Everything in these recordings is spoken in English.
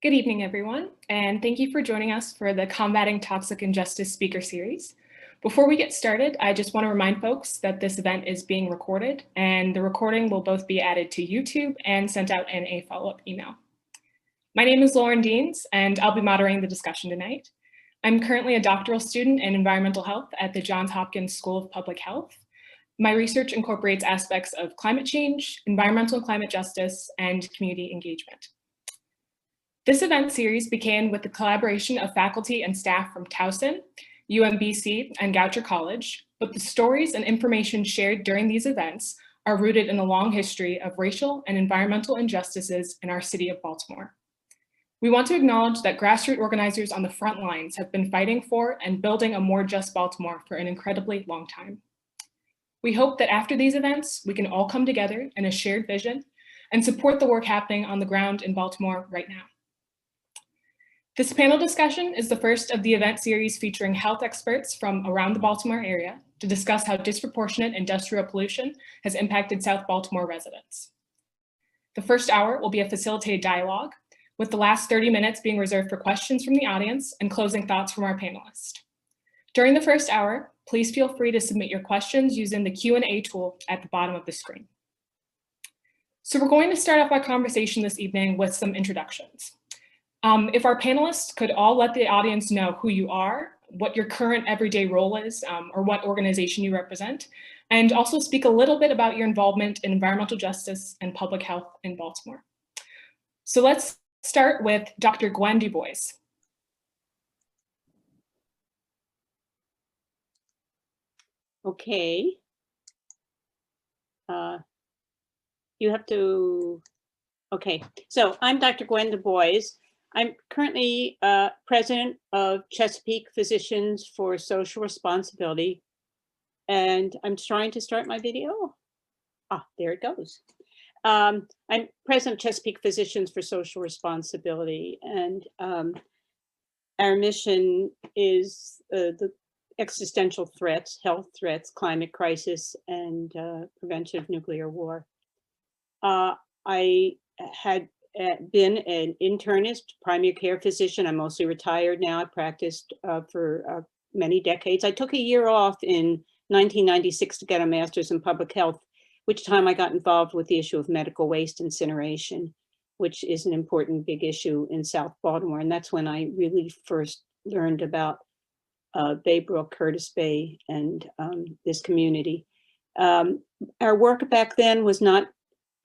Good evening, everyone, and thank you for joining us for the Combating Toxic Injustice speaker series. Before we get started, I just want to remind folks that this event is being recorded, and the recording will both be added to YouTube and sent out in a follow-up email. My name is Lauren Deans, and I'll be moderating the discussion tonight. I'm currently a doctoral student in environmental health at the Johns Hopkins School of Public Health. My research incorporates aspects of climate change, environmental and climate justice, and community engagement. This event series began with the collaboration of faculty and staff from Towson, UMBC, and Goucher College, but the stories and information shared during these events are rooted in a long history of racial and environmental injustices in our city of Baltimore. We want to acknowledge that grassroots organizers on the front lines have been fighting for and building a more just Baltimore for an incredibly long time. We hope that after these events, we can all come together in a shared vision and support the work happening on the ground in Baltimore right now. This panel discussion is the first of the event series featuring health experts from around the Baltimore area to discuss how disproportionate industrial pollution has impacted South Baltimore residents. The first hour will be a facilitated dialogue, with the last 30 minutes being reserved for questions from the audience and closing thoughts from our panelists. During the first hour, please feel free to submit your questions using the Q&A tool at the bottom of the screen. So we're going to start off our conversation this evening with some introductions. If our panelists could all let the audience know who you are, what your current everyday role is, or what organization you represent, and also speak a little bit about your involvement in environmental justice and public health in Baltimore. So let's start with Dr. Gwen Dubois. Okay. You have to, okay. So I'm Dr. Gwen Dubois. I'm currently president of Chesapeake Physicians for Social Responsibility, and I'm trying to start my video. Ah, there it goes. I'm president of Chesapeake Physicians for Social Responsibility, and our mission is the existential threats, health threats, climate crisis, and prevention of nuclear war. I had been an internist, primary care physician. I'm mostly retired now. I practiced for many decades. I took a year off in 1996 to get a master's in public health, which time I got involved with the issue of medical waste incineration, which is an important big issue in South Baltimore. And that's when I really first learned about Baybrook, Curtis Bay, and this community. Our work back then was not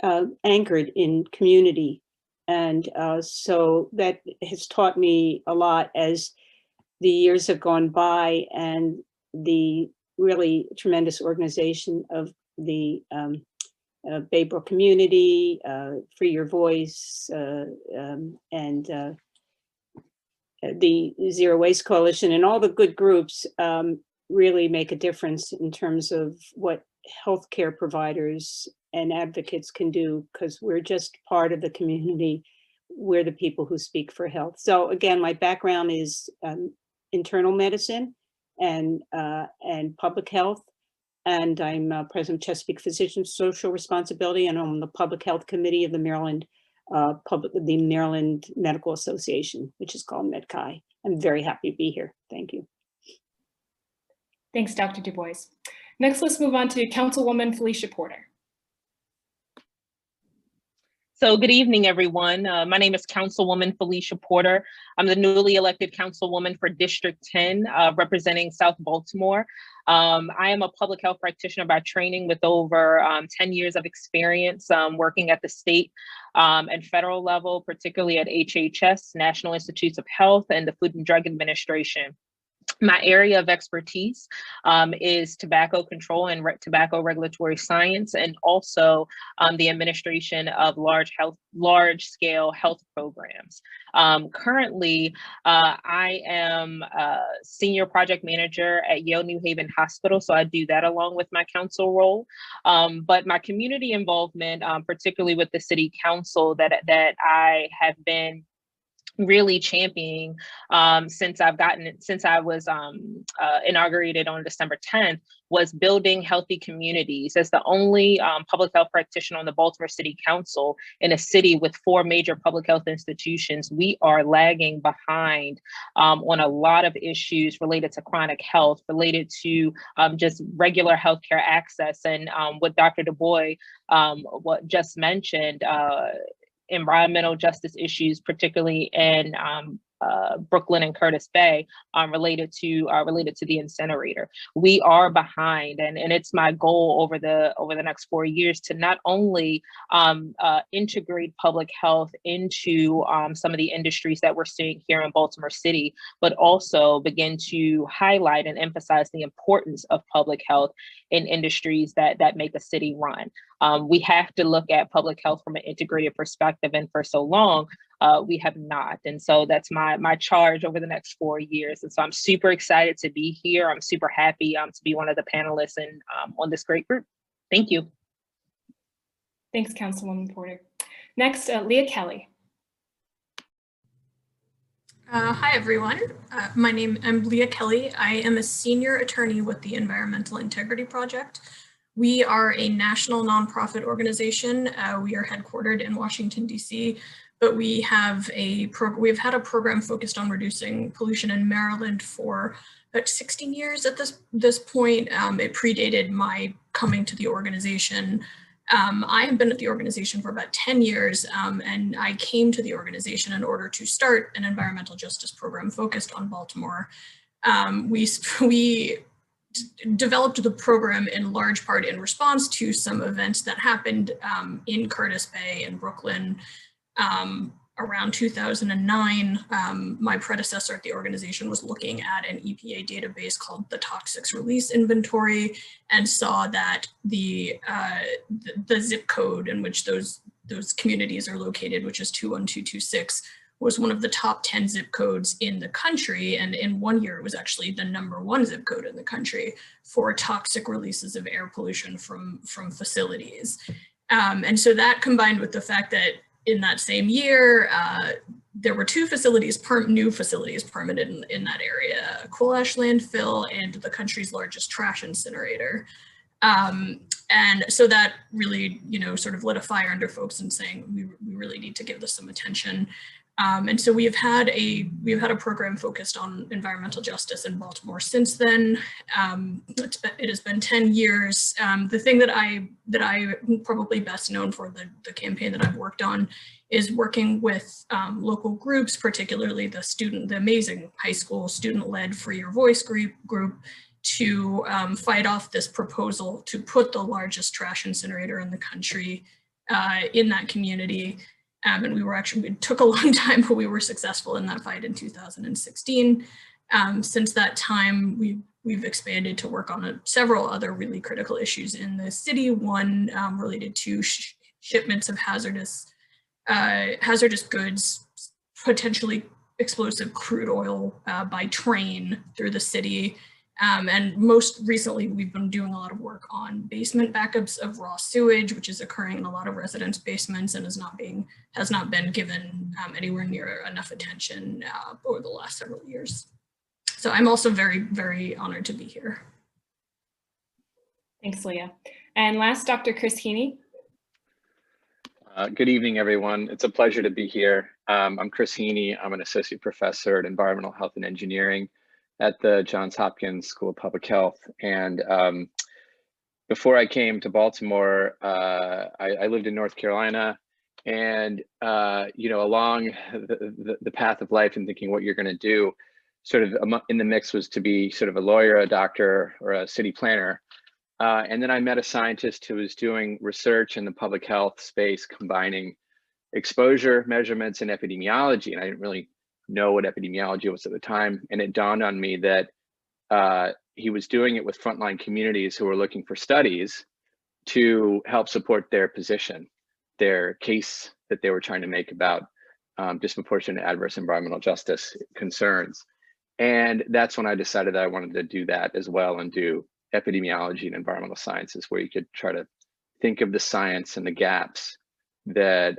anchored in community. And so that has taught me a lot as the years have gone by, and the really tremendous organization of the Baybrook community, Free Your Voice, and the Zero Waste Coalition, and all the good groups really make a difference in terms of what healthcare providers and advocates can do, because we're just part of the community. We're the people who speak for health. So again, my background is internal medicine and public health, and I'm president of Chesapeake Physicians Social Responsibility, and I'm on the Public Health Committee of the Maryland Medical Association, which is called MedChi. I'm very happy to be here. Thank you. Thanks, Dr. Dubois. Next, let's move on to Councilwoman Felicia Porter. So good evening, everyone. My name is Councilwoman Felicia Porter. I'm the newly elected Councilwoman for District 10, representing South Baltimore. I am a public health practitioner by training with over 10 years of experience working at the state and federal level, particularly at HHS, National Institutes of Health, and the Food and Drug Administration. My area of expertise is tobacco control and tobacco regulatory science, and also the administration of large-scale health programs. Currently, I am a senior project manager at Yale New Haven Hospital, so I do that along with my council role. But my community involvement, particularly with the city council that I have been really championing since I was inaugurated on December 10th was building healthy communities. As the only public health practitioner on the Baltimore City Council in a city with 4 major public health institutions, we are lagging behind on a lot of issues related to chronic health, related to just regular healthcare access, and what Dr. Dubois what just mentioned, environmental justice issues, particularly in Brooklyn and Curtis Bay, related to the incinerator. We are behind, and it's my goal over the next 4 years to not only integrate public health into some of the industries that we're seeing here in Baltimore City, but also begin to highlight and emphasize the importance of public health in industries that make a city run. We have to look at public health from an integrated perspective, and for so long, we have not. And so that's my charge over the next 4 years. And so I'm super excited to be here. I'm super happy to be one of the panelists and on this great group. Thank you. Thanks, Councilwoman Porter. Next, Leah Kelly. Hi, everyone. I'm Leah Kelly. I am a senior attorney with the Environmental Integrity Project. We are a national nonprofit organization. We are headquartered in Washington, D.C., but we've had a program focused on reducing pollution in Maryland for about 16 years at this point. It predated my coming to the organization. I have been at the organization for about 10 years, and I came to the organization in order to start an environmental justice program focused on Baltimore. We developed the program in large part in response to some events that happened in Curtis Bay and Brooklyn around 2009. My predecessor at the organization was looking at an EPA database called the Toxics Release Inventory, and saw that the zip code in which those communities are located, which is 21226, was one of the top 10 zip codes in the country. And in 1 year, it was actually the #1 zip code in the country for toxic releases of air pollution from facilities. And so that, combined with the fact that in that same year, there were 2 new facilities permitted in that area, a coal ash landfill and the country's largest trash incinerator. And so that really, sort of lit a fire under folks and saying, we really need to give this some attention. And so we've had a program focused on environmental justice in Baltimore since then. It has been 10 years. The thing that I'm probably best known for, the campaign that I've worked on, is working with local groups, particularly the amazing high school student-led Free Your Voice group, to fight off this proposal to put the largest trash incinerator in the country in that community. And it took a long time, but we were successful in that fight in 2016. Since that time, we've expanded to work on several other really critical issues in the city. One related to shipments of hazardous goods, potentially explosive crude oil by train through the city. And most recently, we've been doing a lot of work on basement backups of raw sewage, which is occurring in a lot of residents' basements and has not been given anywhere near enough attention over the last several years. So I'm also very, very honored to be here. Thanks, Leah. And last, Dr. Chris Heaney. Good evening, everyone. It's a pleasure to be here. I'm Chris Heaney. I'm an associate professor at environmental health and engineering at the Johns Hopkins School of Public Health. And before I came to Baltimore, I lived in North Carolina, and along the path of life and thinking what you're going to do, sort of in the mix was to be sort of a lawyer, a doctor, or a city planner. And then I met a scientist who was doing research in the public health space, combining exposure measurements and epidemiology. And I didn't really know what epidemiology was at the time. And it dawned on me that he was doing it with frontline communities who were looking for studies to help support their position, their case that they were trying to make about disproportionate adverse environmental justice concerns. And that's when I decided that I wanted to do that as well, and do epidemiology and environmental sciences, where you could try to think of the science and the gaps that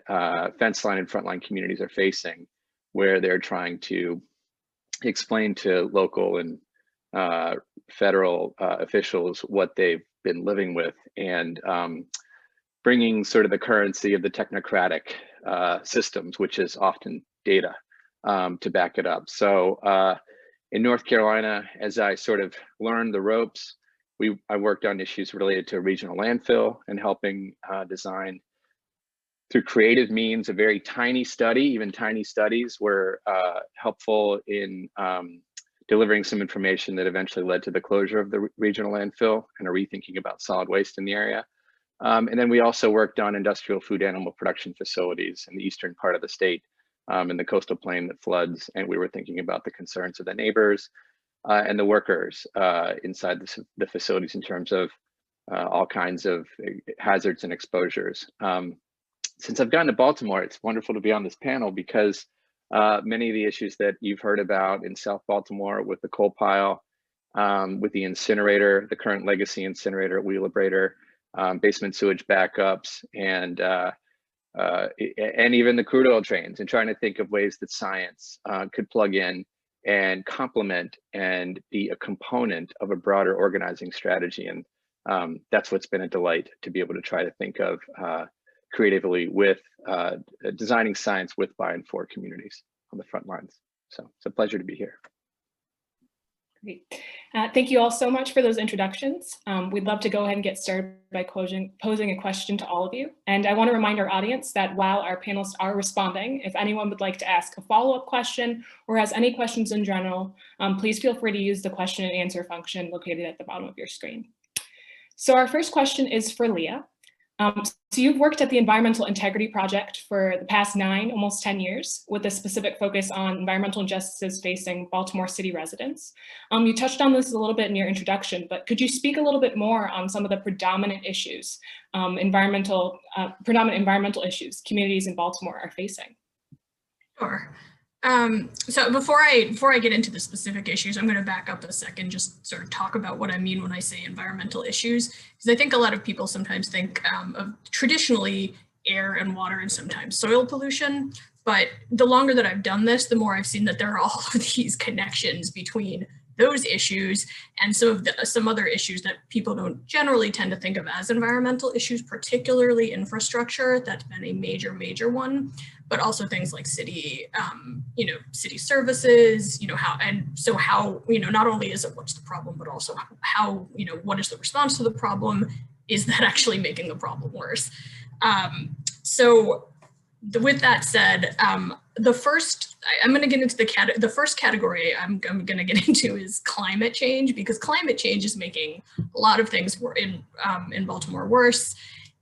fence line and frontline communities are facing where they're trying to explain to local and federal officials what they've been living with, and bringing sort of the currency of the technocratic systems, which is often data, to back it up. So in North Carolina, as I sort of learned the ropes, I worked on issues related to a regional landfill and helping design through creative means. A very tiny study, even tiny studies were helpful in delivering some information that eventually led to the closure of the regional landfill and a rethinking about solid waste in the area. And then we also worked on industrial food animal production facilities in the eastern part of the state, in the coastal plain that floods. And we were thinking about the concerns of the neighbors and the workers inside the facilities in terms of all kinds of hazards and exposures. Since I've gotten to Baltimore, it's wonderful to be on this panel because many of the issues that you've heard about in South Baltimore with the coal pile, with the incinerator, the current legacy incinerator at Wheelabrator, basement sewage backups, and even the crude oil trains, and trying to think of ways that science could plug in and complement and be a component of a broader organizing strategy. And that's what's been a delight to be able to try to think of creatively with designing science with, by, and for communities on the front lines. So it's a pleasure to be here. Great. Thank you all so much for those introductions. We'd love to go ahead and get started by posing a question to all of you. And I want to remind our audience that while our panelists are responding, if anyone would like to ask a follow-up question or has any questions in general, please feel free to use the question and answer function located at the bottom of your screen. So our first question is for Leah. So you've worked at the Environmental Integrity Project for the past 9, almost 10 years, with a specific focus on environmental injustices facing Baltimore City residents. You touched on this a little bit in your introduction, but could you speak a little bit more on some of the predominant issues, predominant environmental issues communities in Baltimore are facing? Sure. So before I get into the specific issues, I'm going to back up a second, just sort of talk about what I mean when I say environmental issues, because I think a lot of people sometimes think of traditionally air and water and sometimes soil pollution. But the longer that I've done this, the more I've seen that there are all of these connections between those issues and some other issues that people don't generally tend to think of as environmental issues, particularly infrastructure. That's been a major one, but also things like city, city services, how not only is it what's the problem, but also how, what is the response to the problem? Is that actually making the problem worse? With that said, I'm going to get into the first category I'm going to get into is climate change, because climate change is making a lot of things in Baltimore worse.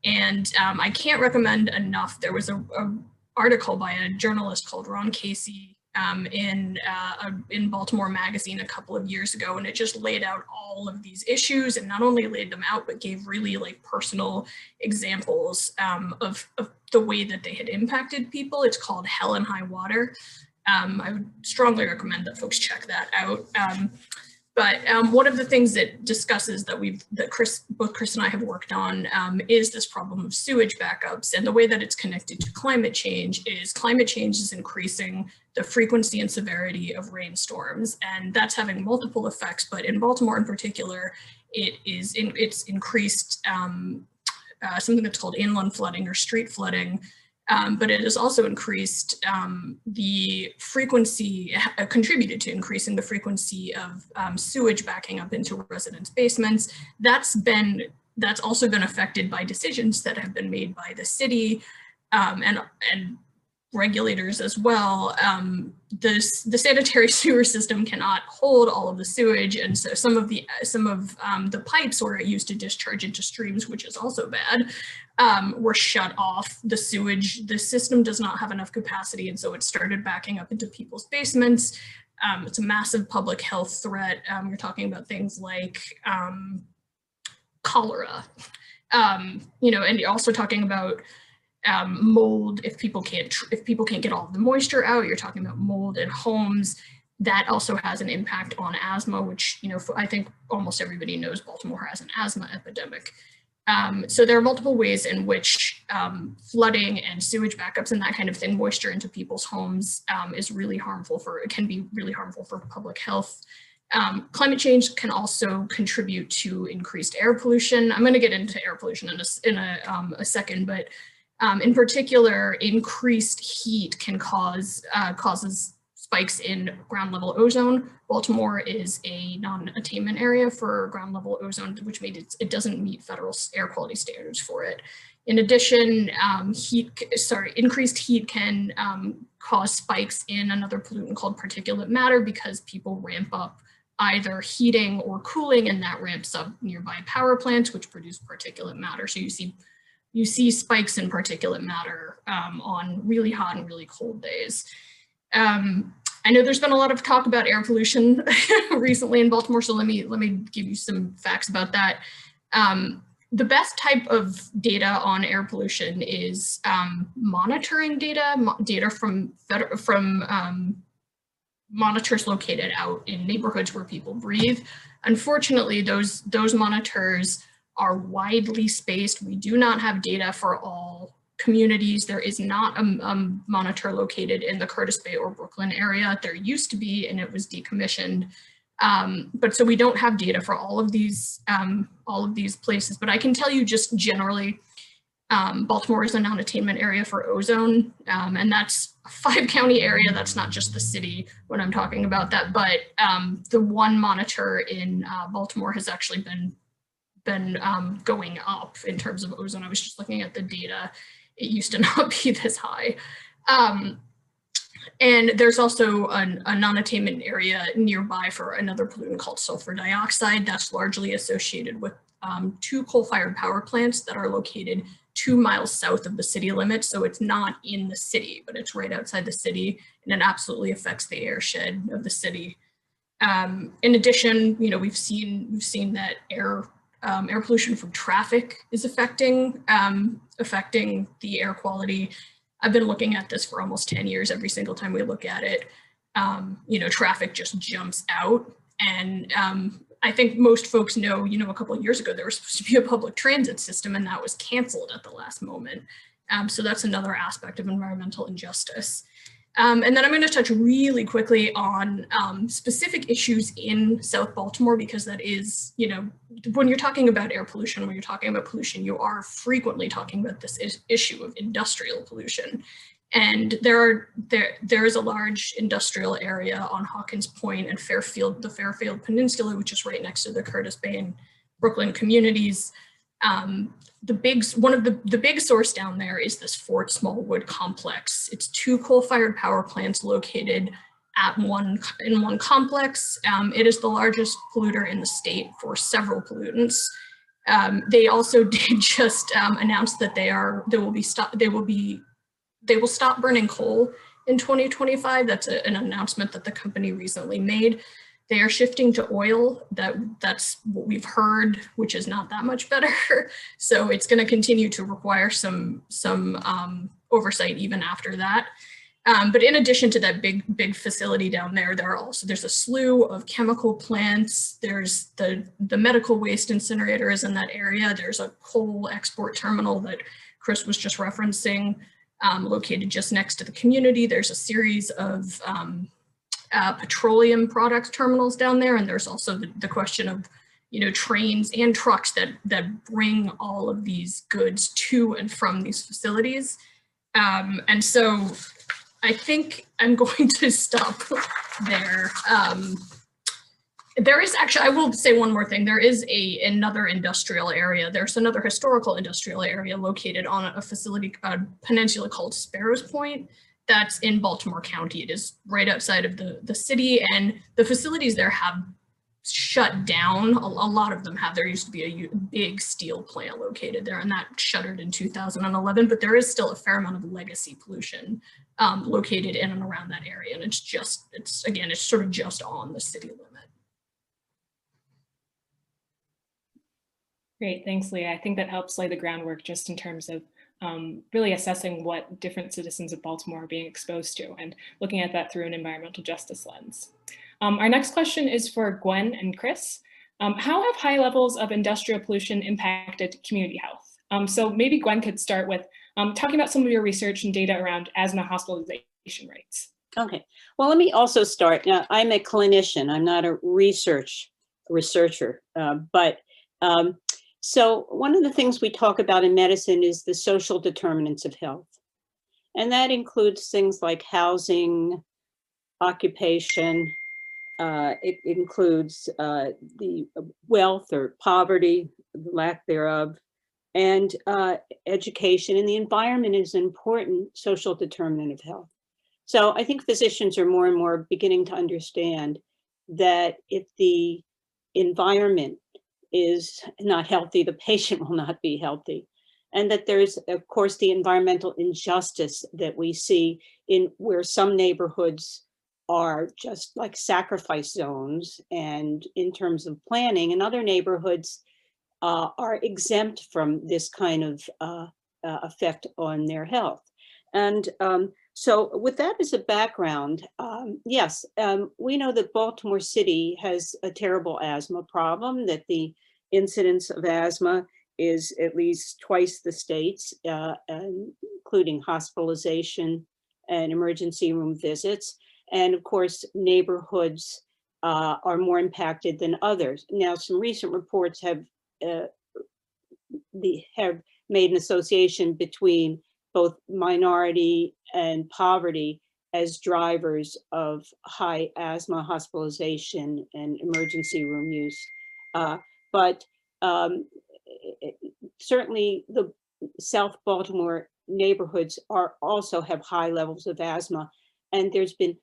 And I can't recommend enough. There was an article by a journalist called Ron Casey in Baltimore Magazine a couple of years ago, and it just laid out all of these issues, and not only laid them out, but gave really personal examples of the way that they had impacted people. It's called Hell and High Water. I would strongly recommend that folks check that out. But one of the things that discusses that both Chris and I have worked on is this problem of sewage backups, and the way that it's connected to climate change is increasing the frequency and severity of rainstorms, and that's having multiple effects. But in Baltimore in particular, it's increased something that's called inland flooding or street flooding. But it has also increased the frequency, contributed to increasing the frequency of sewage backing up into residents' basements. That's also been affected by decisions that have been made by the city and regulators as well. The sanitary sewer system cannot hold all of the sewage, and so some of the pipes where it used to discharge into streams, which is also bad, were shut off. The system does not have enough capacity, and so it started backing up into people's basements. It's a massive public health threat. You're talking about things like cholera, and you're also talking about mold. If people can't get all of the moisture out, you're talking about mold in homes. That also has an impact on asthma, which I think almost everybody knows Baltimore has an asthma epidemic. So there are multiple ways in which flooding and sewage backups and that kind of thing, moisture into people's homes is really harmful can be really harmful for public health. Climate change can also contribute to increased air pollution. I'm going to get into air pollution in a second, but in particular, increased heat can causes spikes in ground level ozone. Baltimore is a non-attainment area for ground level ozone, which means it doesn't meet federal air quality standards for it. In addition, increased heat can cause spikes in another pollutant called particulate matter because people ramp up either heating or cooling, and that ramps up nearby power plants, which produce particulate matter. So you see spikes in particulate matter on really hot and really cold days. I know there's been a lot of talk about air pollution recently in Baltimore, so let me give you some facts about that. The best type of data on air pollution is monitoring data from monitors located out in neighborhoods where people breathe. Unfortunately, those monitors are widely spaced. We do not have data for all communities. There is not a monitor located in the Curtis Bay or Brooklyn area. There used to be, and it was decommissioned. But so we don't have data for all of these places. But I can tell you just generally, Baltimore is a non-attainment area for ozone, and that's a 5-county area. That's not just the city when I'm talking about that. But the one monitor in Baltimore has actually been going up in terms of ozone. I was just looking at the data. It used to not be this high. And there's also a non-attainment area nearby for another pollutant called sulfur dioxide that's largely associated with 2 coal-fired power plants that are located 2 miles south of the city limits. So it's not in the city, but it's right outside the city, and it absolutely affects the airshed of the city. In addition, we've seen that air pollution from traffic is affecting the air quality. I've been looking at this for almost 10 years. Every single time we look at it, traffic just jumps out. And I think most folks know, a couple of years ago, there was supposed to be a public transit system, and that was canceled at the last moment. So that's another aspect of environmental injustice. And then I'm going to touch really quickly on specific issues in South Baltimore, because that is, when you're talking about air pollution, when you're talking about pollution, you are frequently talking about this issue of industrial pollution. And there is a large industrial area on Hawkins Point and the Fairfield Peninsula, which is right next to the Curtis Bay and Brooklyn communities. One of the big source down there is this Fort Smallwood complex. It's 2 coal-fired power plants located in one complex. It is the largest polluter in the state for several pollutants. They also did just announce that they will stop burning coal in 2025. That's an announcement that the company recently made. They are shifting to oil. That's what we've heard, which is not that much better. So it's going to continue to require some oversight even after that. But in addition to that big facility down there, there's a slew of chemical plants. There's the medical waste incinerator is in that area. There's a coal export terminal that Chris was just referencing, located just next to the community. There's a series of petroleum products terminals down there, and there's also the question of trains and trucks that bring all of these goods to and from these facilities. And so I think I'm going to stop there. There is actually, I will say one more thing. There is another industrial area. There's another historical industrial area located on a facility, a peninsula called Sparrows Point. That's in Baltimore County. It is right outside of the city, and the facilities there have shut down. A lot of them have. There used to be a big steel plant located there, and that shuttered in 2011, but there is still a fair amount of legacy pollution located in and around that area. And it's sort of just on the city limit. Great, thanks, Leah. I think that helps lay the groundwork just in terms of really assessing what different citizens of Baltimore are being exposed to and looking at that through an environmental justice lens. Our next question is for Gwen and Chris. How have high levels of industrial pollution impacted community health? So maybe Gwen could start with talking about some of your research and data around asthma hospitalization rates. Okay, well, let me also start. Now, I'm a clinician. I'm not a researcher, so one of the things we talk about in medicine is the social determinants of health. And that includes things like housing, occupation. It includes the wealth or poverty, lack thereof, and education. And the environment is an important social determinant of health. So I think physicians are more and more beginning to understand that if the environment is not healthy, the patient will not be healthy. And that there's, of course, the environmental injustice that we see in where some neighborhoods are just like sacrifice zones, and in terms of planning, and other neighborhoods are exempt from this kind of effect on their health. And so with that as a background, yes, we know that Baltimore City has a terrible asthma problem, that the incidence of asthma is at least twice the state's, including hospitalization and emergency room visits. And of course, neighborhoods are more impacted than others. Now, some recent reports have made an association between both minority and poverty as drivers of high asthma hospitalization and emergency room use. But certainly the South Baltimore neighborhoods also have high levels of asthma. And there's been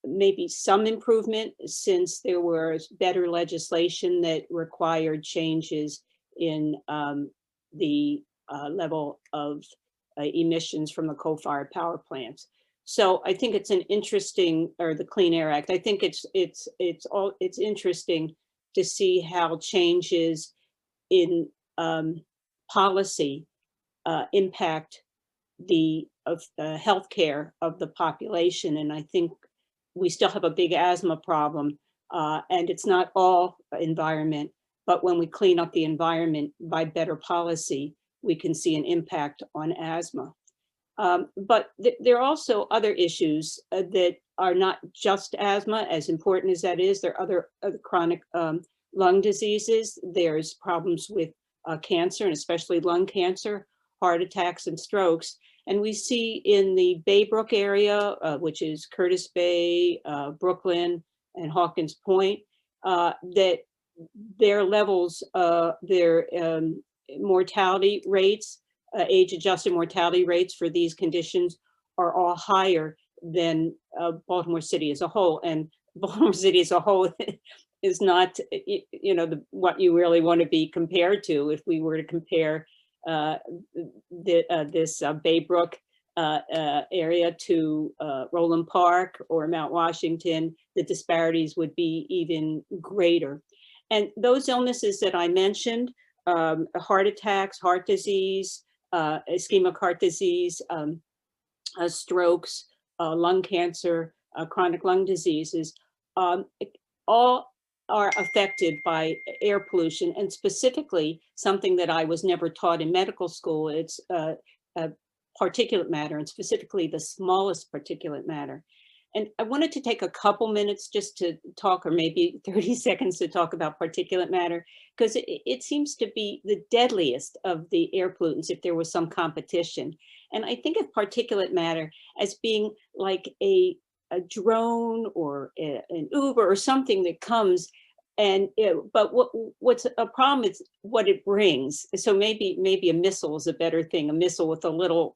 maybe some improvement since there was better legislation that required changes in the level of emissions from the coal-fired power plants. So I think it's an interesting, or the Clean Air Act. I think it's interesting to see how changes in policy impact the healthcare of the population. And I think we still have a big asthma problem, and it's not all environment, but when we clean up the environment by better policy, we can see an impact on asthma. But there are also other issues that are not just asthma, as important as that is. There are other chronic lung diseases. There's problems with cancer, and especially lung cancer, heart attacks, and strokes. And we see in the Baybrook area, which is Curtis Bay, Brooklyn, and Hawkins Point, that their levels, their mortality rates, age-adjusted mortality rates for these conditions are all higher than Baltimore City as a whole. And Baltimore City as a whole is not, what you really want to be compared to. If we were to compare this Baybrook area to Roland Park or Mount Washington, the disparities would be even greater. And those illnesses that I mentioned, heart attacks, heart disease, ischemic heart disease, strokes, lung cancer, chronic lung diseases, all are affected by air pollution, and specifically something that I was never taught in medical school. It's particulate matter, and specifically the smallest particulate matter. And I wanted to take a couple minutes just to talk, or maybe 30 seconds to talk about particulate matter, because it seems to be the deadliest of the air pollutants if there was some competition. And I think of particulate matter as being like a drone or an Uber or something that comes, and but what's a problem is what it brings. So maybe a missile is a better thing, a missile with a little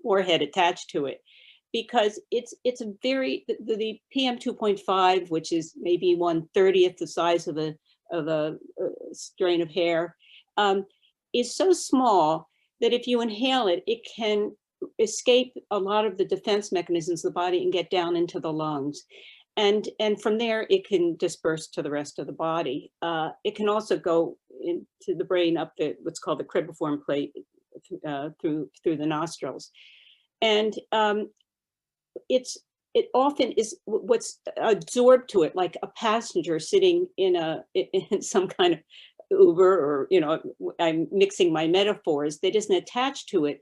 warhead attached to it. Because it's a very, the PM 2.5, which is maybe 1/30th the size of a strain of hair, is so small that if you inhale it, it can escape a lot of the defense mechanisms of the body and get down into the lungs. And from there, it can disperse to the rest of the body. It can also go into the brain up what's called the cribriform plate through the nostrils. And it's it often is what's absorbed to it, like a passenger sitting in some kind of Uber, or, you know, I'm mixing my metaphors, that isn't attached to it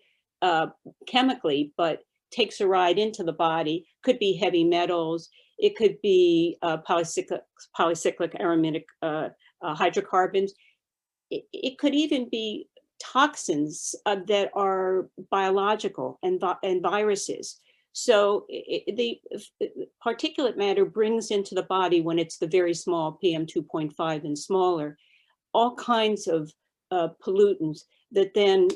chemically, but takes a ride into the body. Could be heavy metals. It could be polycyclic aromatic hydrocarbons. It could even be toxins that are biological and viruses. So the particulate matter brings into the body, when it's the very small PM 2.5 and smaller, all kinds of pollutants that then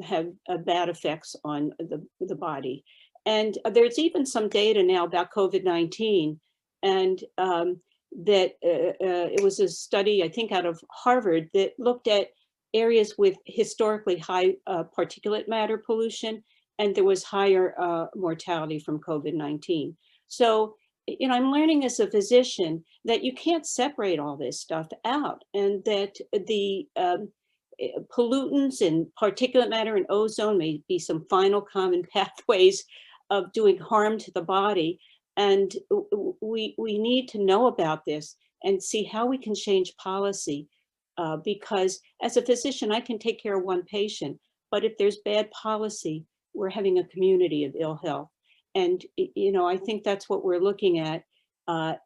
have bad effects on the body. And there's even some data now about COVID-19, and that it was a study, I think, out of Harvard, that looked at areas with historically high particulate matter pollution, and there was higher mortality from COVID-19. So, you know, I'm learning as a physician that you can't separate all this stuff out, and that the pollutants and particulate matter and ozone may be some final common pathways of doing harm to the body. And we need to know about this and see how we can change policy, because as a physician, I can take care of one patient, but if there's bad policy, we're having a community of ill health. And, you know, I think that's what we're looking at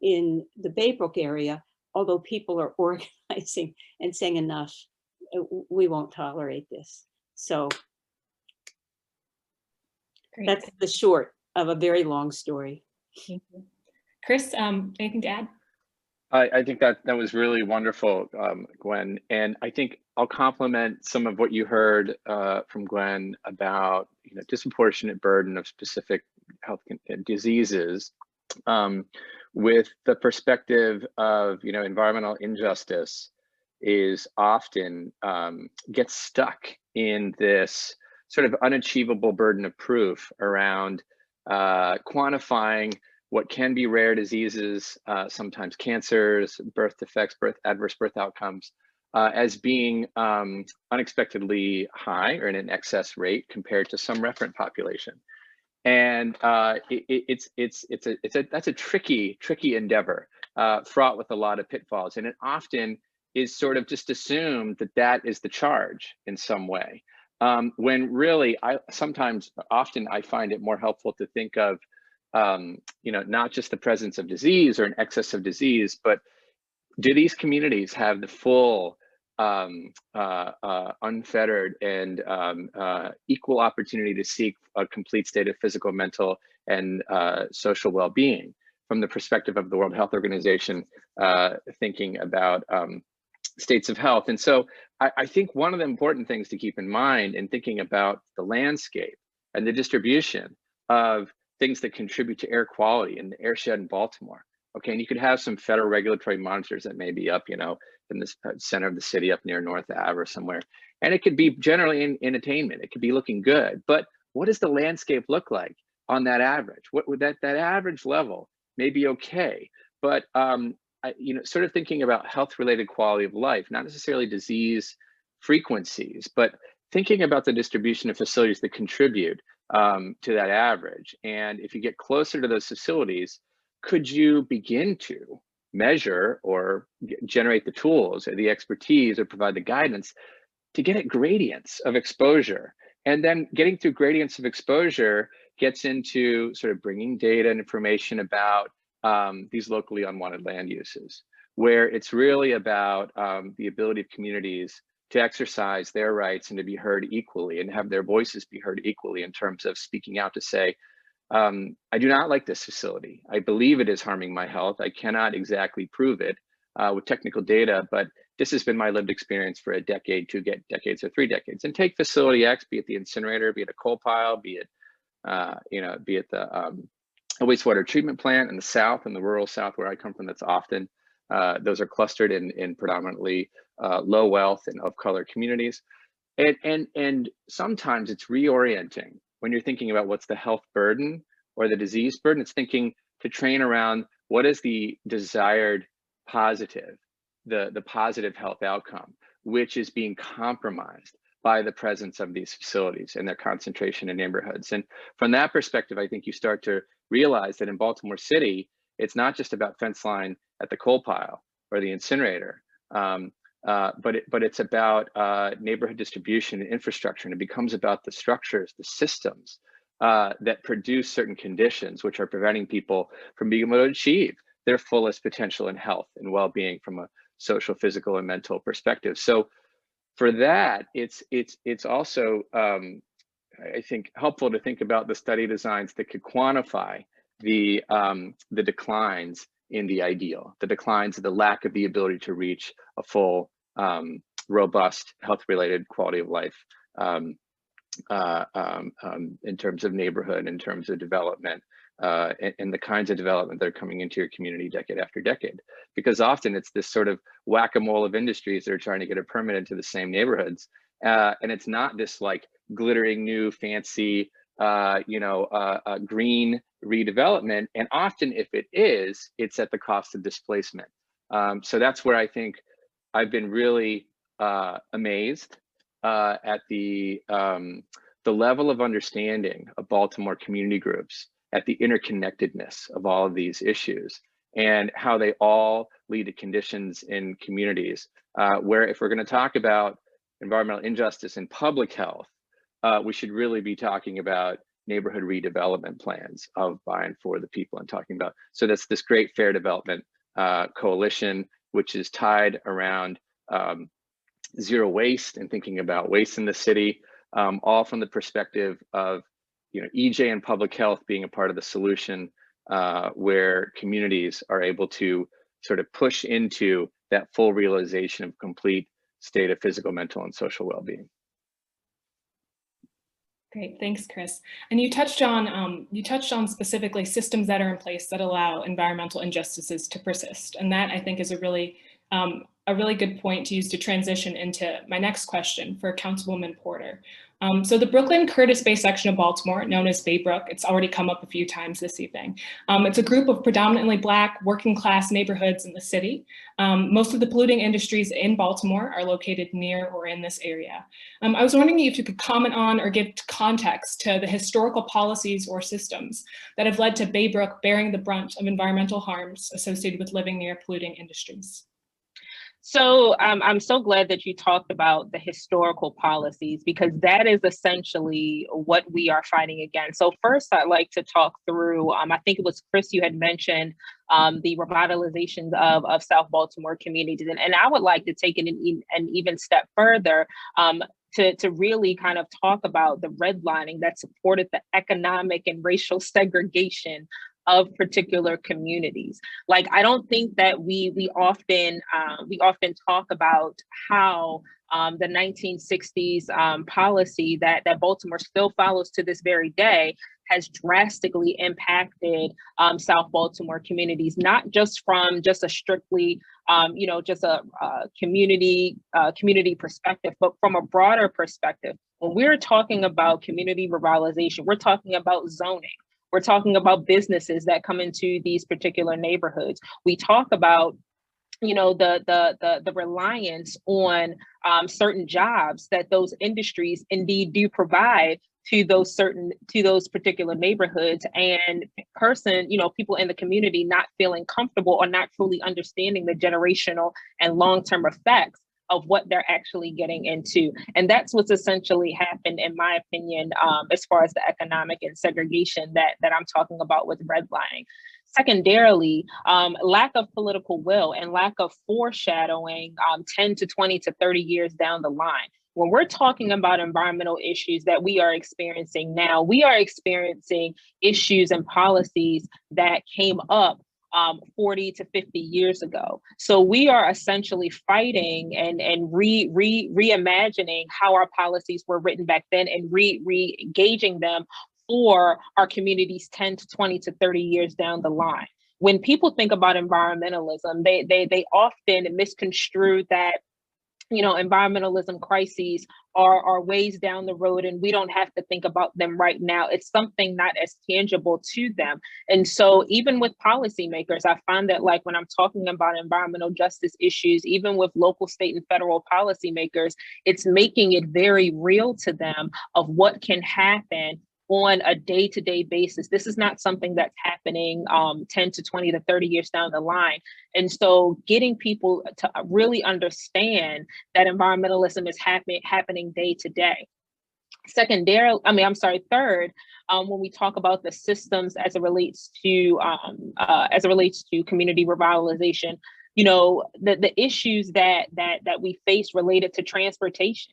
in the Baybrook area, although people are organizing and saying enough, we won't tolerate this. So Great. that's the short of a very long story. Thank you. Chris, anything to add? I think that was really wonderful, Gwen. And I think I'll complement some of what you heard from Gwen about, you know, disproportionate burden of specific health diseases, with the perspective of, you know, environmental injustice is often gets stuck in this sort of unachievable burden of proof around quantifying what can be rare diseases, sometimes cancers, birth defects, adverse birth outcomes, as being unexpectedly high or in an excess rate compared to some referent population. And that's a tricky endeavor, fraught with a lot of pitfalls, and it often is sort of just assumed that that is the charge in some way. When really, often I find it more helpful to think of, you know, not just the presence of disease or an excess of disease, but do these communities have the full, unfettered and equal opportunity to seek a complete state of physical, mental, and social well-being from the perspective of the World Health Organization, thinking about states of health. And so I think one of the important things to keep in mind in thinking about the landscape and the distribution of things that contribute to air quality in the airshed in Baltimore. Okay, and you could have some federal regulatory monitors that may be up, you know, in the center of the city up near North Ave or somewhere. And it could be generally in attainment. It could be looking good. But what does the landscape look like on that average? What would that average level may be okay. But you know, sort of thinking about health-related quality of life, not necessarily disease frequencies, but thinking about the distribution of facilities that contribute to that average. And if you get closer to those facilities, could you begin to measure or generate the tools or the expertise or provide the guidance to get at gradients of exposure? And then getting through gradients of exposure gets into sort of bringing data and information about these locally unwanted land uses, where it's really about the ability of communities to exercise their rights and to be heard equally and have their voices be heard equally in terms of speaking out to say, I do not like this facility. I believe it is harming my health. I cannot exactly prove it with technical data, but this has been my lived experience for a decade, 2 decades, or 3 decades. And take facility X, be it the incinerator, be it a coal pile, be it, you know, be it the a wastewater treatment plant in the South, in the rural South where I come from. That's often, those are clustered in predominantly low wealth and of color communities. And sometimes it's reorienting when you're thinking about what's the health burden or the disease burden. It's thinking to train around what is the desired positive, the positive health outcome, which is being compromised by the presence of these facilities and their concentration in neighborhoods. And from that perspective, I think you start to realize that in Baltimore City, it's not just about fence line at the coal pile or the incinerator, but it's about neighborhood distribution and infrastructure, and it becomes about the structures, the systems that produce certain conditions which are preventing people from being able to achieve their fullest potential in health and well-being from a social, physical, and mental perspective. So for that, it's also, I think, helpful to think about the study designs that could quantify the declines in the ideal, the declines of the lack of the ability to reach a full, robust, health-related quality of life in terms of neighborhood, in terms of development, and the kinds of development that are coming into your community decade after decade. Because often it's this sort of whack-a-mole of industries that are trying to get a permit into the same neighborhoods. And it's not this like glittering new fancy, green redevelopment. And often if it is, it's at the cost of displacement. So that's where I think I've been really amazed at the level of understanding of Baltimore community groups, at the interconnectedness of all of these issues, and how they all lead to conditions in communities where, if we're going to talk about environmental injustice and public health, we should really be talking about neighborhood redevelopment plans of, by, and for the people I'm talking about. So that's this great fair development coalition, which is tied around zero waste and thinking about waste in the city, all from the perspective of EJ and public health being a part of the solution, where communities are able to sort of push into that full realization of complete state of physical, mental, and social well-being. Great, thanks, Chris. And you touched on specifically systems that are in place that allow environmental injustices to persist, and that I think is a really good point to use to transition into my next question for Councilwoman Porter. So the Brooklyn Curtis Bay section of Baltimore, known as Baybrook, it's already come up a few times this evening. It's a group of predominantly Black working class neighborhoods in the city. Most of the polluting industries in Baltimore are located near or in this area. I was wondering if you could comment on or give context to the historical policies or systems that have led to Baybrook bearing the brunt of environmental harms associated with living near polluting industries. So I'm so glad that you talked about the historical policies, because that is essentially what we are fighting against. So first, I'd like to talk through, I think it was Chris, you had mentioned the revitalizations of South Baltimore communities. And I would like to take it an even step further to really kind of talk about the redlining that supported the economic and racial segregation of particular communities. Like, I don't think that we often talk about how the 1960s policy that Baltimore still follows to this very day has drastically impacted South Baltimore communities, not just from just a strictly just a community perspective, but from a broader perspective. When we're talking about community revitalization, we're talking about zoning. We're talking about businesses that come into these particular neighborhoods. We talk about, the reliance on certain jobs that those industries indeed do provide to those particular neighborhoods, and people in the community not feeling comfortable or not fully understanding the generational and long-term effects of what they're actually getting into. And that's what's essentially happened, in my opinion, as far as the economic and segregation that I'm talking about with redlining. Secondarily, lack of political will and lack of foreshadowing 10 to 20 to 30 years down the line. When we're talking about environmental issues that we are experiencing now, we are experiencing issues and policies that came up 40 to 50 years ago. So we are essentially fighting and reimagining how our policies were written back then and re-engaging them for our communities 10 to 20 to 30 years down the line. When people think about environmentalism, they often misconstrue that environmentalism crises are ways down the road, and we don't have to think about them right now. It's something not as tangible to them. And so even with policymakers, I find that like when I'm talking about environmental justice issues, even with local, state, and federal policymakers, it's making it very real to them of what can happen on a day-to-day basis. This is not something that's happening 10 to 20 to 30 years down the line. And so getting people to really understand that environmentalism is happening day to day. Third, when we talk about the systems as it relates to community revitalization, the issues that we face related to transportation.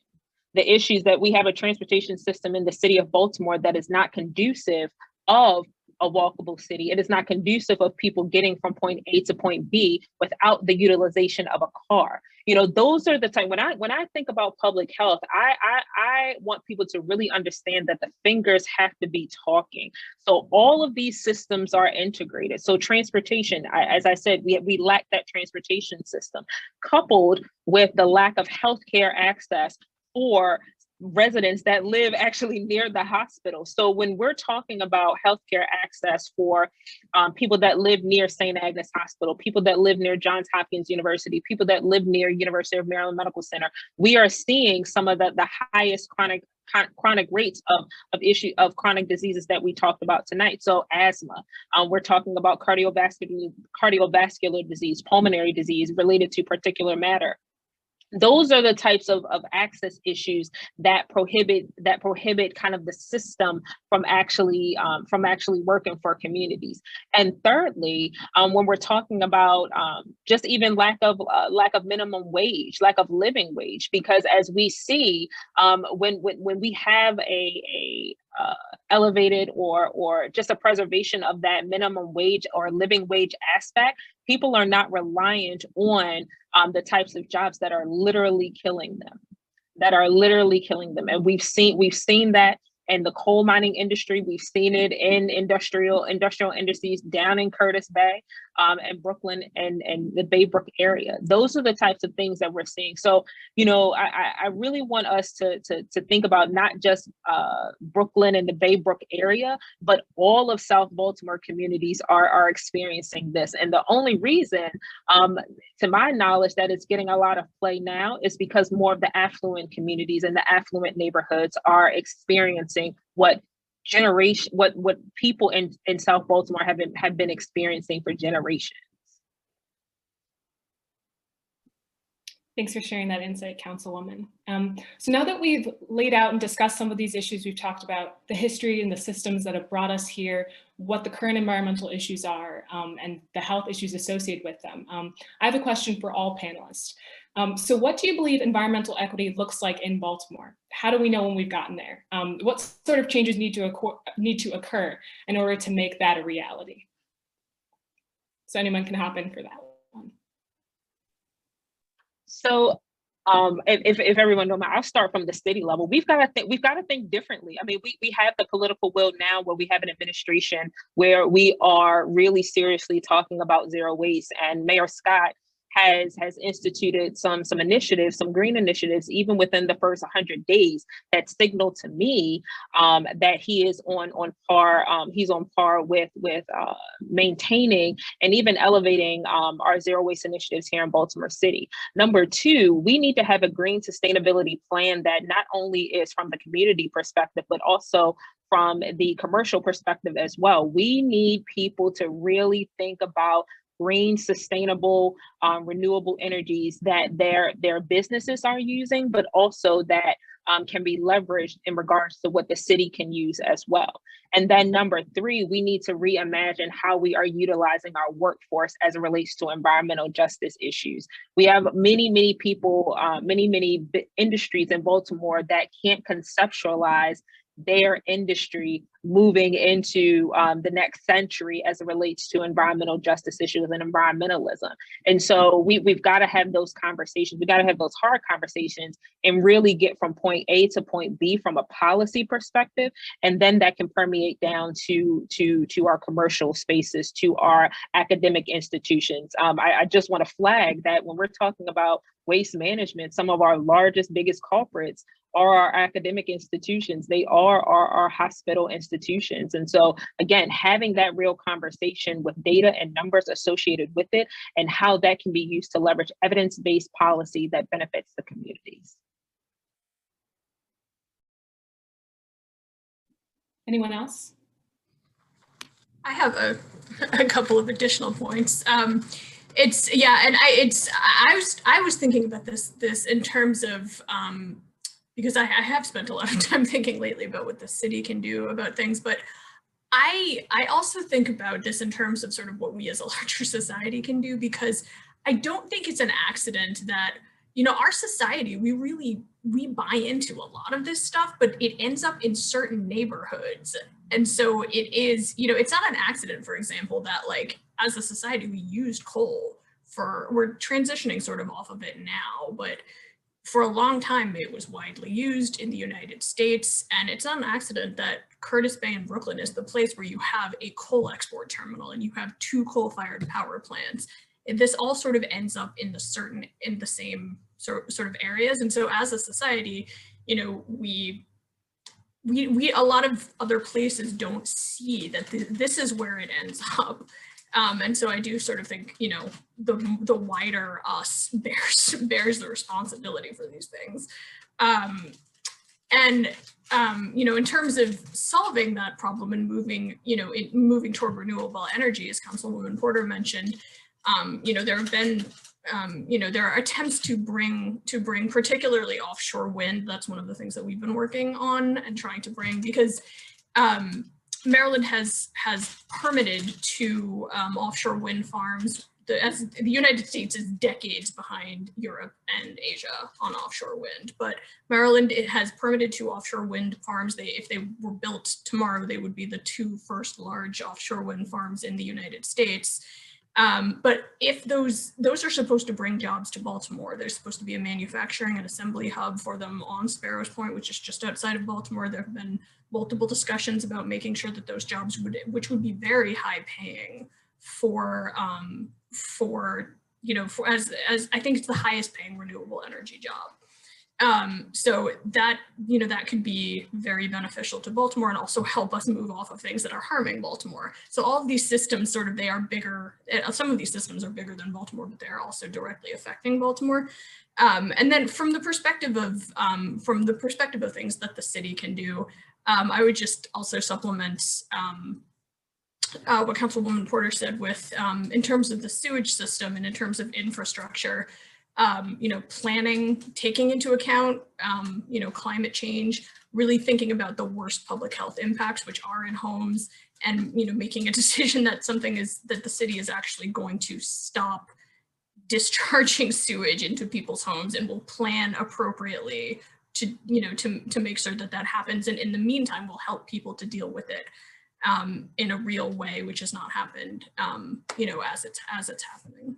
The issues that we have a transportation system in the city of Baltimore that is not conducive of a walkable city. It is not conducive of people getting from point A to point B without the utilization of a car. Those are the time when I think about public health, I want people to really understand that the fingers have to be talking. So all of these systems are integrated. So transportation, as I said, we lack that transportation system, coupled with the lack of healthcare access for residents that live actually near the hospital. So when we're talking about healthcare access for people that live near St. Agnes Hospital, people that live near Johns Hopkins University, people that live near University of Maryland Medical Center, we are seeing some of the highest chronic rates of chronic diseases that we talked about tonight. So asthma, we're talking about cardiovascular disease, pulmonary disease related to particulate matter. Those are the types of access issues that prohibit kind of the system from actually working for communities. And thirdly, when we're talking about just even lack of minimum wage, lack of living wage, because as we see, when we have a elevated or just a preservation of that minimum wage or living wage aspect, people are not reliant on the types of jobs that are literally killing them. And we've seen that in the coal mining industry. We've seen it in industrial industries down in Curtis Bay and Brooklyn and the Baybrook area. Those are the types of things that we're seeing. So, I really want us to think about not just Brooklyn and the Baybrook area, but all of South Baltimore communities are experiencing this. And the only reason, to my knowledge, that it's getting a lot of play now is because more of the affluent communities and the affluent neighborhoods are experiencing what people in South Baltimore have been experiencing for generations. Thanks for sharing that insight, Councilwoman. So now that we've laid out and discussed some of these issues we've talked about, the history and the systems that have brought us here, what the current environmental issues are, and the health issues associated with them, I have a question for all panelists. So what do you believe environmental equity looks like in Baltimore? How do we know when we've gotten there? What sort of changes need to occur in order to make that a reality? So anyone can hop in for that one. So if everyone don't mind, I'll start from the city level. We've got to think differently. I mean, we have the political will now where we have an administration where we are really seriously talking about zero waste, and Mayor Scott has instituted some initiatives, some green initiatives, even within the first 100 days that signal to me that he is on par. He's on par with maintaining and even elevating our zero waste initiatives here in Baltimore City. Number two, we need to have a green sustainability plan that not only is from the community perspective, but also from the commercial perspective as well. We need people to really think about green, sustainable, renewable energies that their businesses are using, but also that can be leveraged in regards to what the city can use as well. And then number three, we need to reimagine how we are utilizing our workforce as it relates to environmental justice issues. We have many people, many industries in Baltimore that can't conceptualize their industry moving into the next century as it relates to environmental justice issues and environmentalism. And so we've got to have those conversations. We've got to have those hard conversations and really get from point A to point B from a policy perspective. And then that can permeate down to our commercial spaces, to our academic institutions. I just want to flag that when we're talking about waste management, some of our largest, biggest culprits are our academic institutions. They are our hospital institutions. And so again, having that real conversation with data and numbers associated with it, and how that can be used to leverage evidence-based policy that benefits the communities. Anyone else? I have a couple of additional points. I was thinking about this in terms of, because I have spent a lot of time thinking lately about what the city can do about things, but I also think about this in terms of sort of what we as a larger society can do, because I don't think it's an accident that, you know, our society, we buy into a lot of this stuff, but it ends up in certain neighborhoods. And so it is, you know, it's not an accident, for example, that like as a society, we used coal we're transitioning sort of off of it now, but for a long time, it was widely used in the United States. And it's not an accident that Curtis Bay in Brooklyn is the place where you have a coal export terminal and you have 2 coal-fired power plants. And this all sort of ends up in the same sort of areas. And so as a society, you know, we a lot of other places don't see that this is where it ends up. And so I do sort of think, you know, the wider us bears the responsibility for these things. You know, in terms of solving that problem and moving, you know, moving toward renewable energy, as Councilwoman Porter mentioned, you know, there have been, you know, there are attempts to bring particularly offshore wind. That's one of the things that we've been working on and trying to bring, because Maryland has permitted 2 offshore wind farms. The United States is decades behind Europe and Asia on offshore wind, but Maryland, it has permitted 2 offshore wind farms. If they were built tomorrow, they would be the 2 first large offshore wind farms in the United States. But if those are supposed to bring jobs to Baltimore, there's supposed to be a manufacturing and assembly hub for them on Sparrows Point, which is just outside of Baltimore. There have been multiple discussions about making sure that those jobs which would be very high paying for you know, as I think it's the highest paying renewable energy job. So that, you know, that could be very beneficial to Baltimore and also help us move off of things that are harming Baltimore. So all of these systems sort of, they are bigger. Some of these systems are bigger than Baltimore, but they're also directly affecting Baltimore. And then from the perspective of things that the city can do, I would just also supplement what Councilwoman Porter said with, in terms of the sewage system and in terms of infrastructure, you know, planning, taking into account, you know, climate change, really thinking about the worst public health impacts, which are in homes, and, you know, making a decision that that the city is actually going to stop discharging sewage into people's homes and will plan appropriately to, you know, to make sure that that happens. And in the meantime, we'll help people to deal with it in a real way, which has not happened, you know, as it's happening.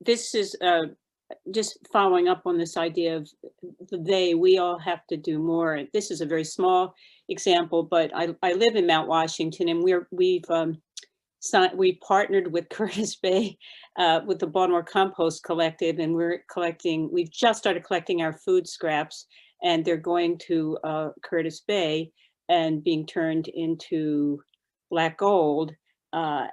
This is just following up on this idea of we all have to do more. This is a very small example, but I live in Mount Washington, and we partnered with Curtis Bay with the Baltimore Compost Collective, and we've just started collecting our food scraps, and they're going to Curtis Bay and being turned into black gold. I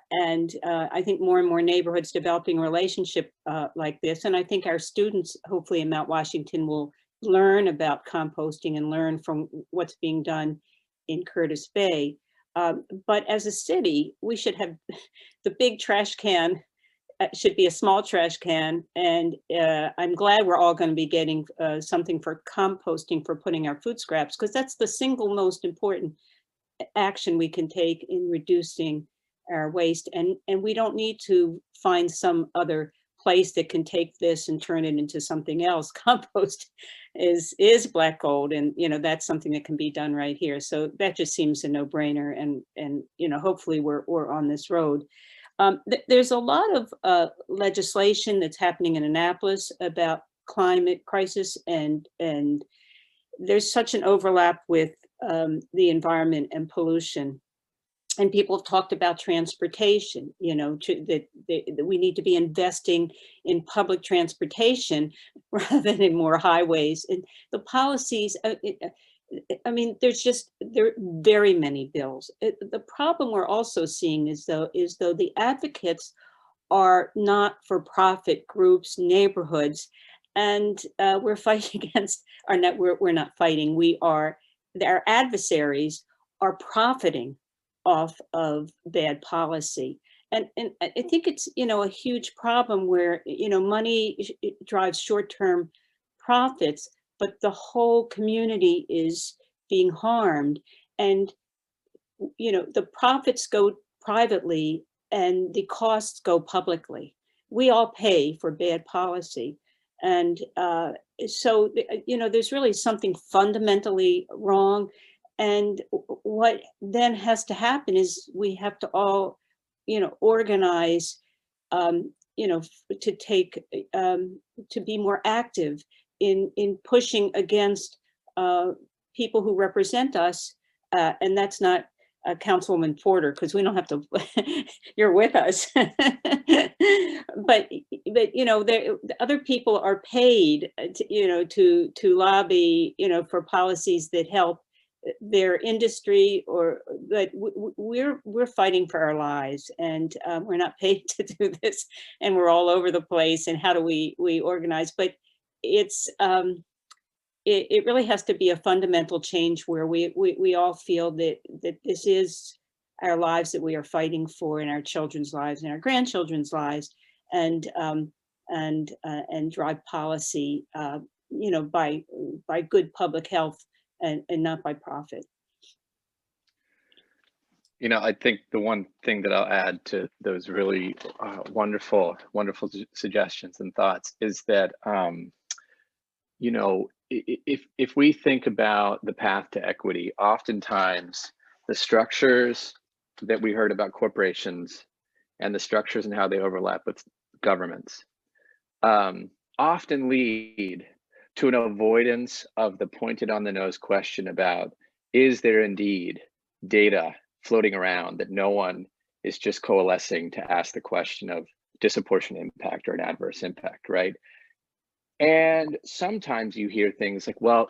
think more and more neighborhoods developing a relationship like this. And I think our students, hopefully in Mount Washington, will learn about composting and learn from what's being done in Curtis Bay. But as a city, we should have the big trash can should be a small trash can. And I'm glad we're all going to be getting something for composting for putting our food scraps, because that's the single most important action we can take in reducing our waste. And we don't need to find some other place that can take this and turn it into something else. Compost is black gold, and that's something that can be done right here. So that just seems a no-brainer, and hopefully we're on this road. There's a lot of legislation that's happening in Annapolis about climate crisis, and there's such an overlap with the environment and pollution. And people have talked about transportation, that we need to be investing in public transportation rather than in more highways. And the policies, I mean, there are very many bills. The problem we're also seeing is though the advocates are not for-profit groups, neighborhoods, and we're fighting against we're not fighting. Our adversaries are profiting off of bad policy. And I think it's, a huge problem where, money drives short-term profits, but the whole community is being harmed. And, the profits go privately and the costs go publicly. We all pay for bad policy. And so, there's really something fundamentally wrong. And what then has to happen is we have to all, organize, to take, to be more active in pushing against people who represent us. And that's not Councilwoman Porter, because we don't have to, you're with us. but other people are paid, to lobby, for policies that help their industry, but we're fighting for our lives, and we're not paid to do this, and we're all over the place. And how do we organize? But it's it really has to be a fundamental change where we all feel that this is our lives that we are fighting for, and our children's lives and our grandchildren's lives, and drive policy, by good public health, and not by profit. I think the one thing that I'll add to those really wonderful suggestions and thoughts is that, if we think about the path to equity, oftentimes the structures that we heard about corporations and the structures and how they overlap with governments often lead to an avoidance of the pointed on the nose question about, is there indeed data floating around that no one is just coalescing to ask the question of disproportionate impact or an adverse impact, right? And sometimes you hear things like, well,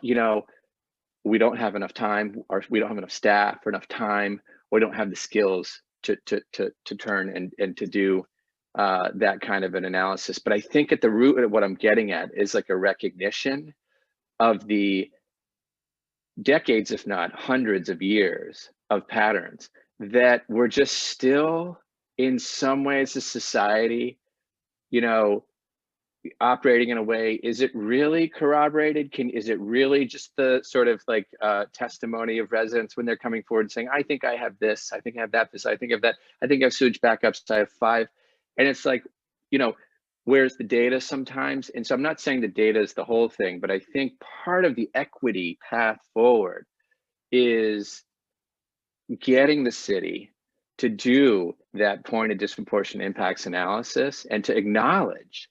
we don't have enough time, or we don't have enough staff or enough time, or we don't have the skills to turn and to do that kind of an analysis. But I think at the root of what I'm getting at is like a recognition of the decades, if not hundreds of years of patterns that we're just still in some ways a society, operating in a way. Is it really corroborated? Is it really just the sort of like testimony of residents when they're coming forward and saying, I think I have this, I think I have that, I think I have that, I think I have sewage backups, I have 5. And it's like, where's the data sometimes? And so I'm not saying the data is the whole thing, but I think part of the equity path forward is getting the city to do that point of disproportionate impacts analysis and to acknowledge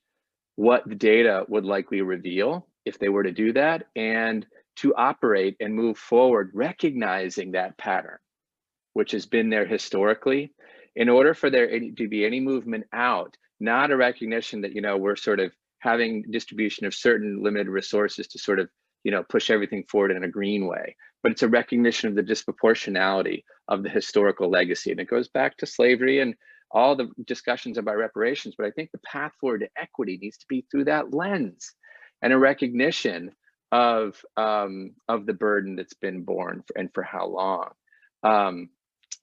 what the data would likely reveal if they were to do that, and to operate and move forward, recognizing that pattern, which has been there historically, in order for there to be any movement out, not a recognition that, we're sort of having distribution of certain limited resources to sort of, push everything forward in a green way, but it's a recognition of the disproportionality of the historical legacy. And it goes back to slavery and all the discussions about reparations, but I think the path forward to equity needs to be through that lens and a recognition of the burden that's been borne and for how long.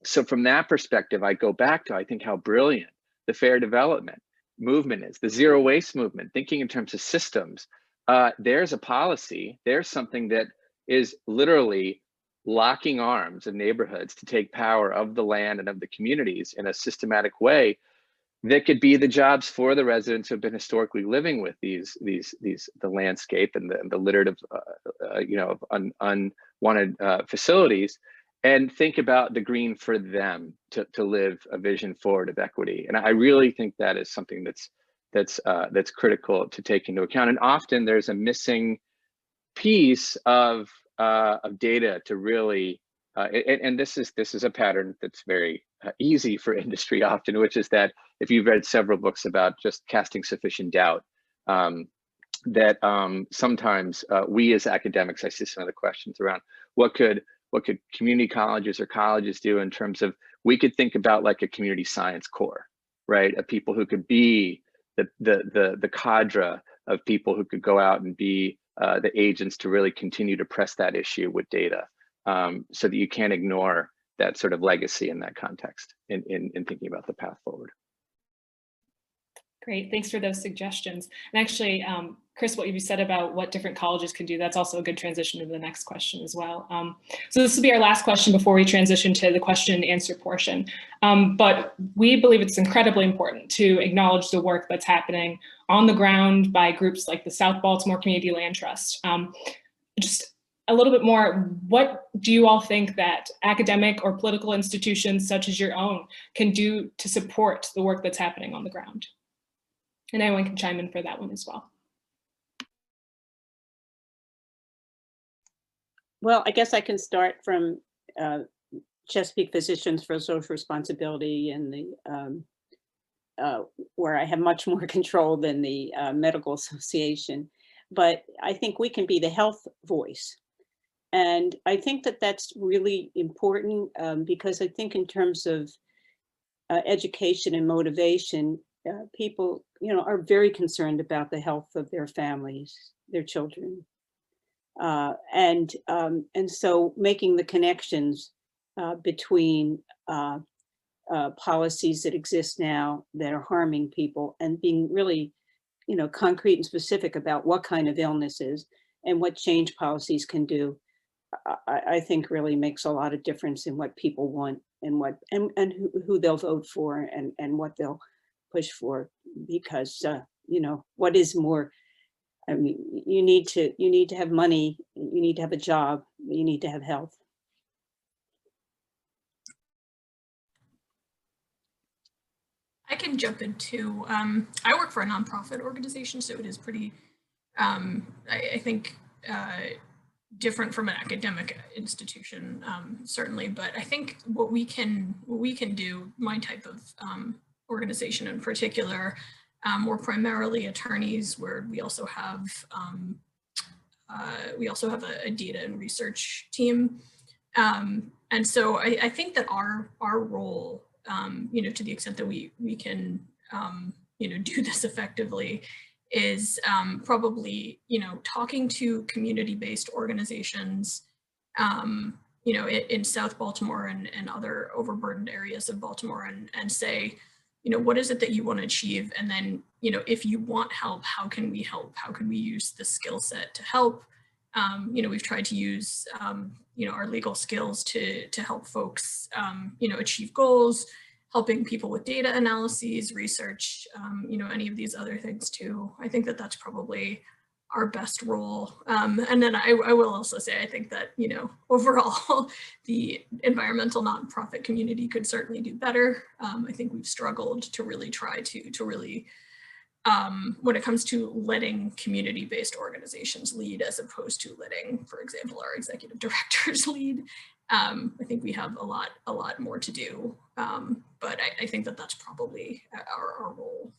So from that perspective, I go back to, I think, how brilliant the fair development movement is, the zero waste movement, thinking in terms of systems. There's a policy, there's something that is literally locking arms of neighborhoods to take power of the land and of the communities in a systematic way, that could be the jobs for the residents who have been historically living with the landscape and the litter of unwanted facilities, and think about the green for them to live a vision forward of equity. And I really think that is something that's critical to take into account. And often there's a missing piece of data to really, and this is a pattern that's very easy for industry often, which is that if you've read several books about just casting sufficient doubt, that sometimes we as academics, I see some of the questions around what could community colleges or colleges do in terms of, we could think about like a community science core, right? Of people who could be the cadre of people who could go out and be the agents to really continue to press that issue with data, so that you can't ignore that sort of legacy in that context in thinking about the path forward. Great, thanks for those suggestions. And actually, Chris, what you said about what different colleges can do, that's also a good transition to the next question as well. So this will be our last question before we transition to the question and answer portion. But we believe it's incredibly important to acknowledge the work that's happening on the ground by groups like the South Baltimore Community Land Trust. Just a little bit more, what do you all think that academic or political institutions such as your own can do to support the work that's happening on the ground? And anyone can chime in for that one as well. Well, I guess I can start from Chesapeake Physicians for Social Responsibility, and the where I have much more control than the Medical Association. But I think we can be the health voice. And I think that that's really important, because I think in terms of education and motivation, people, are very concerned about the health of their families, their children. And so making the connections between policies that exist now that are harming people, and being really, concrete and specific about what kind of illnesses and what change policies can do, I think really makes a lot of difference in what people want, and what and who they'll vote for, and what they'll push for. Because what is more, I mean, you need to have money, you need to have a job, you need to have health. I can jump in too. I work for a nonprofit organization, so it is pretty, I think, different from an academic institution, certainly. But I think what we can do, my type of organization in particular, we're primarily attorneys, where we also have a data and research team, and so I think that our role, to the extent that we can do this effectively, is probably talking to community-based organizations, in South Baltimore and other overburdened areas of Baltimore, and say, what is it that you want to achieve? And then, if you want help, how can we help? How can we use the skill set to help? We've tried to use, our legal skills to help folks, achieve goals, helping people with data analyses, research, any of these other things too. I think that that's probably our best role. And then I will also say, I think that, overall, the environmental nonprofit community could certainly do better. I think we've struggled to really try to really, when it comes to letting community-based organizations lead, as opposed to letting, for example, our executive directors lead. I think we have a lot more to do, but I think that that's probably our role.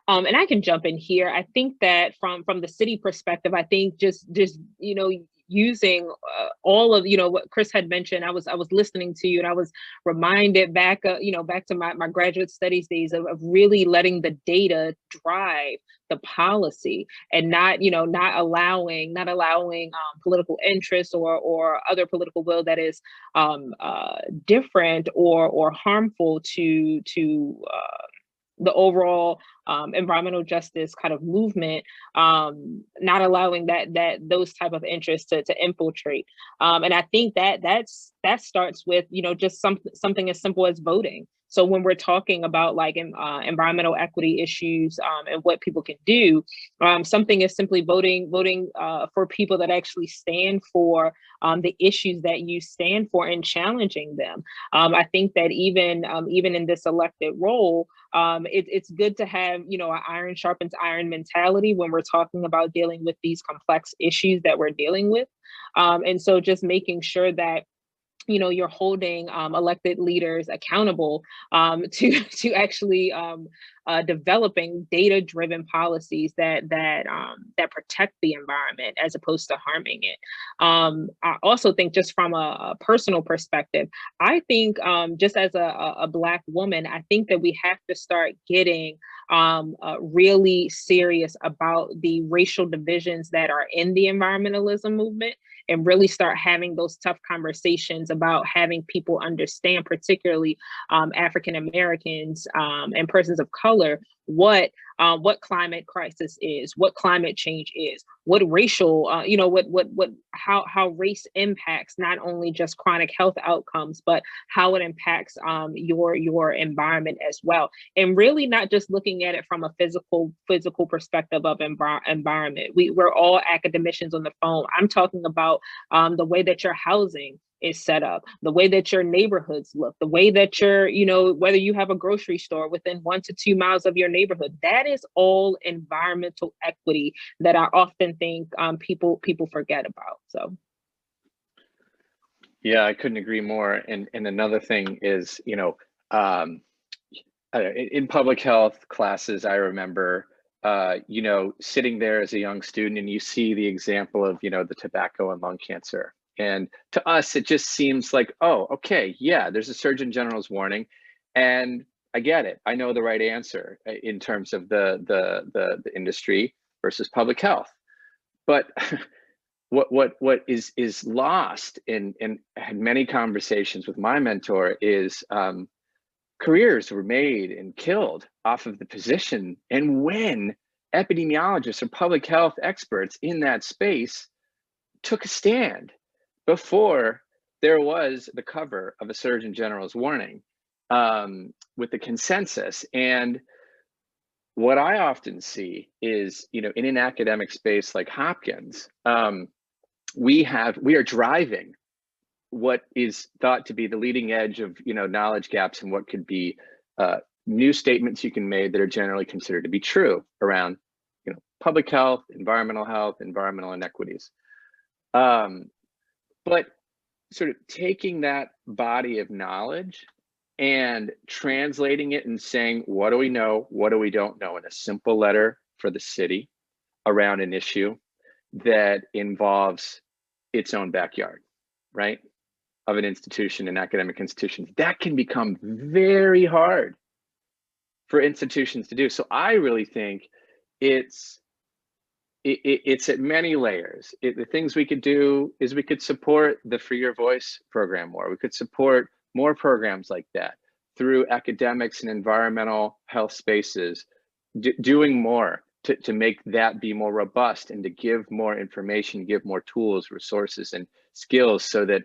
And I can jump in here. I think that from the city perspective, I think just using all of what Chris had mentioned. I was listening to you, and I was reminded back to my graduate studies days of really letting the data drive the policy, and not allowing political interest or other political will that is different or harmful to the overall environmental justice kind of movement, not allowing those type of interests to infiltrate. And I think that starts with, you know, just something as simple as voting. So when we're talking about like environmental equity issues and what people can do, something is simply voting for people that actually stand for the issues that you stand for and challenging them. I think that even in this elected role, it's good to have, you know, an iron sharpens iron mentality when we're talking about dealing with these complex issues that we're dealing with. And so just making sure that, you know, you're holding elected leaders accountable to actually developing data-driven policies that protect the environment as opposed to harming it. I also think, just from a personal perspective, I think just as a Black woman, I think that we have to start getting really serious about the racial divisions that are in the environmentalism movement, and really start having those tough conversations about having people understand, particularly African Americans and persons of color, what climate crisis is, what climate change is, what racial, you know, how race impacts not only just chronic health outcomes, but how it impacts your environment as well. And really not just looking at it from a physical perspective of environment. We're all academicians on the phone. I'm talking about the way that your housing is set up, the way that your neighborhoods look, the way that you know, whether you have a grocery store within 1 to 2 miles of your neighborhood. That is all environmental equity that I often think people forget about. So. Yeah, I couldn't agree more. And another thing is, you know, in public health classes, I remember, you know, sitting there as a young student, and you see the example of, you know, the tobacco and lung cancer. And to us, it just seems like, oh, okay, yeah, there's a Surgeon General's warning, and I get it. I know the right answer in terms of the industry versus public health. But what is lost in had many conversations with my mentor is careers were made and killed off of the position. And when epidemiologists or public health experts in that space took a stand before there was the cover of a Surgeon General's warning with the consensus. And what I often see is, you know, in an academic space like Hopkins, we are driving what is thought to be the leading edge of, you know, knowledge gaps and what could be new statements you can make that are generally considered to be true around, you know, public health, environmental inequities. But sort of taking that body of knowledge and translating it and saying, what do we know? What do we don't know? In a simple letter for the city around an issue that involves its own backyard, right? Of an institution, an academic institution. That can become very hard for institutions to do. So I really think it's at many layers. The things we could do is we could support the Free Your Voice program more. We could support more programs like that through academics and environmental health spaces, doing more to make that be more robust and to give more information, give more tools, resources, and skills so that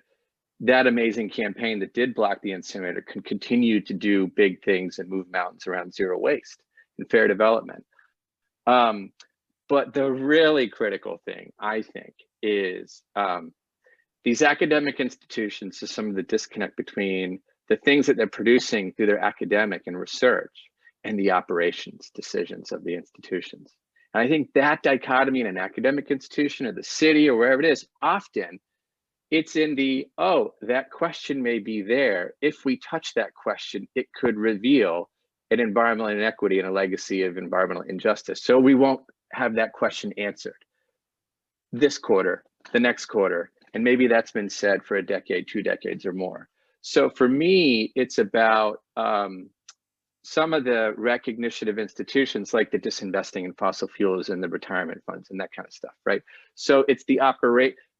that amazing campaign that did block the incinerator can continue to do big things and move mountains around zero waste and fair development. But the really critical thing, I think, is these academic institutions, so some of the disconnect between the things that they're producing through their academic and research and the operations decisions of the institutions. And I think that dichotomy in an academic institution or the city or wherever it is, often it's in the, oh, that question may be there. If we touch that question, it could reveal an environmental inequity and a legacy of environmental injustice. So we won't have that question answered this quarter, the next quarter, and maybe that's been said for a decade, 2 decades or more. So for me, it's about some of the recognition of institutions like the disinvesting in fossil fuels and the retirement funds and that kind of stuff, right? So it's the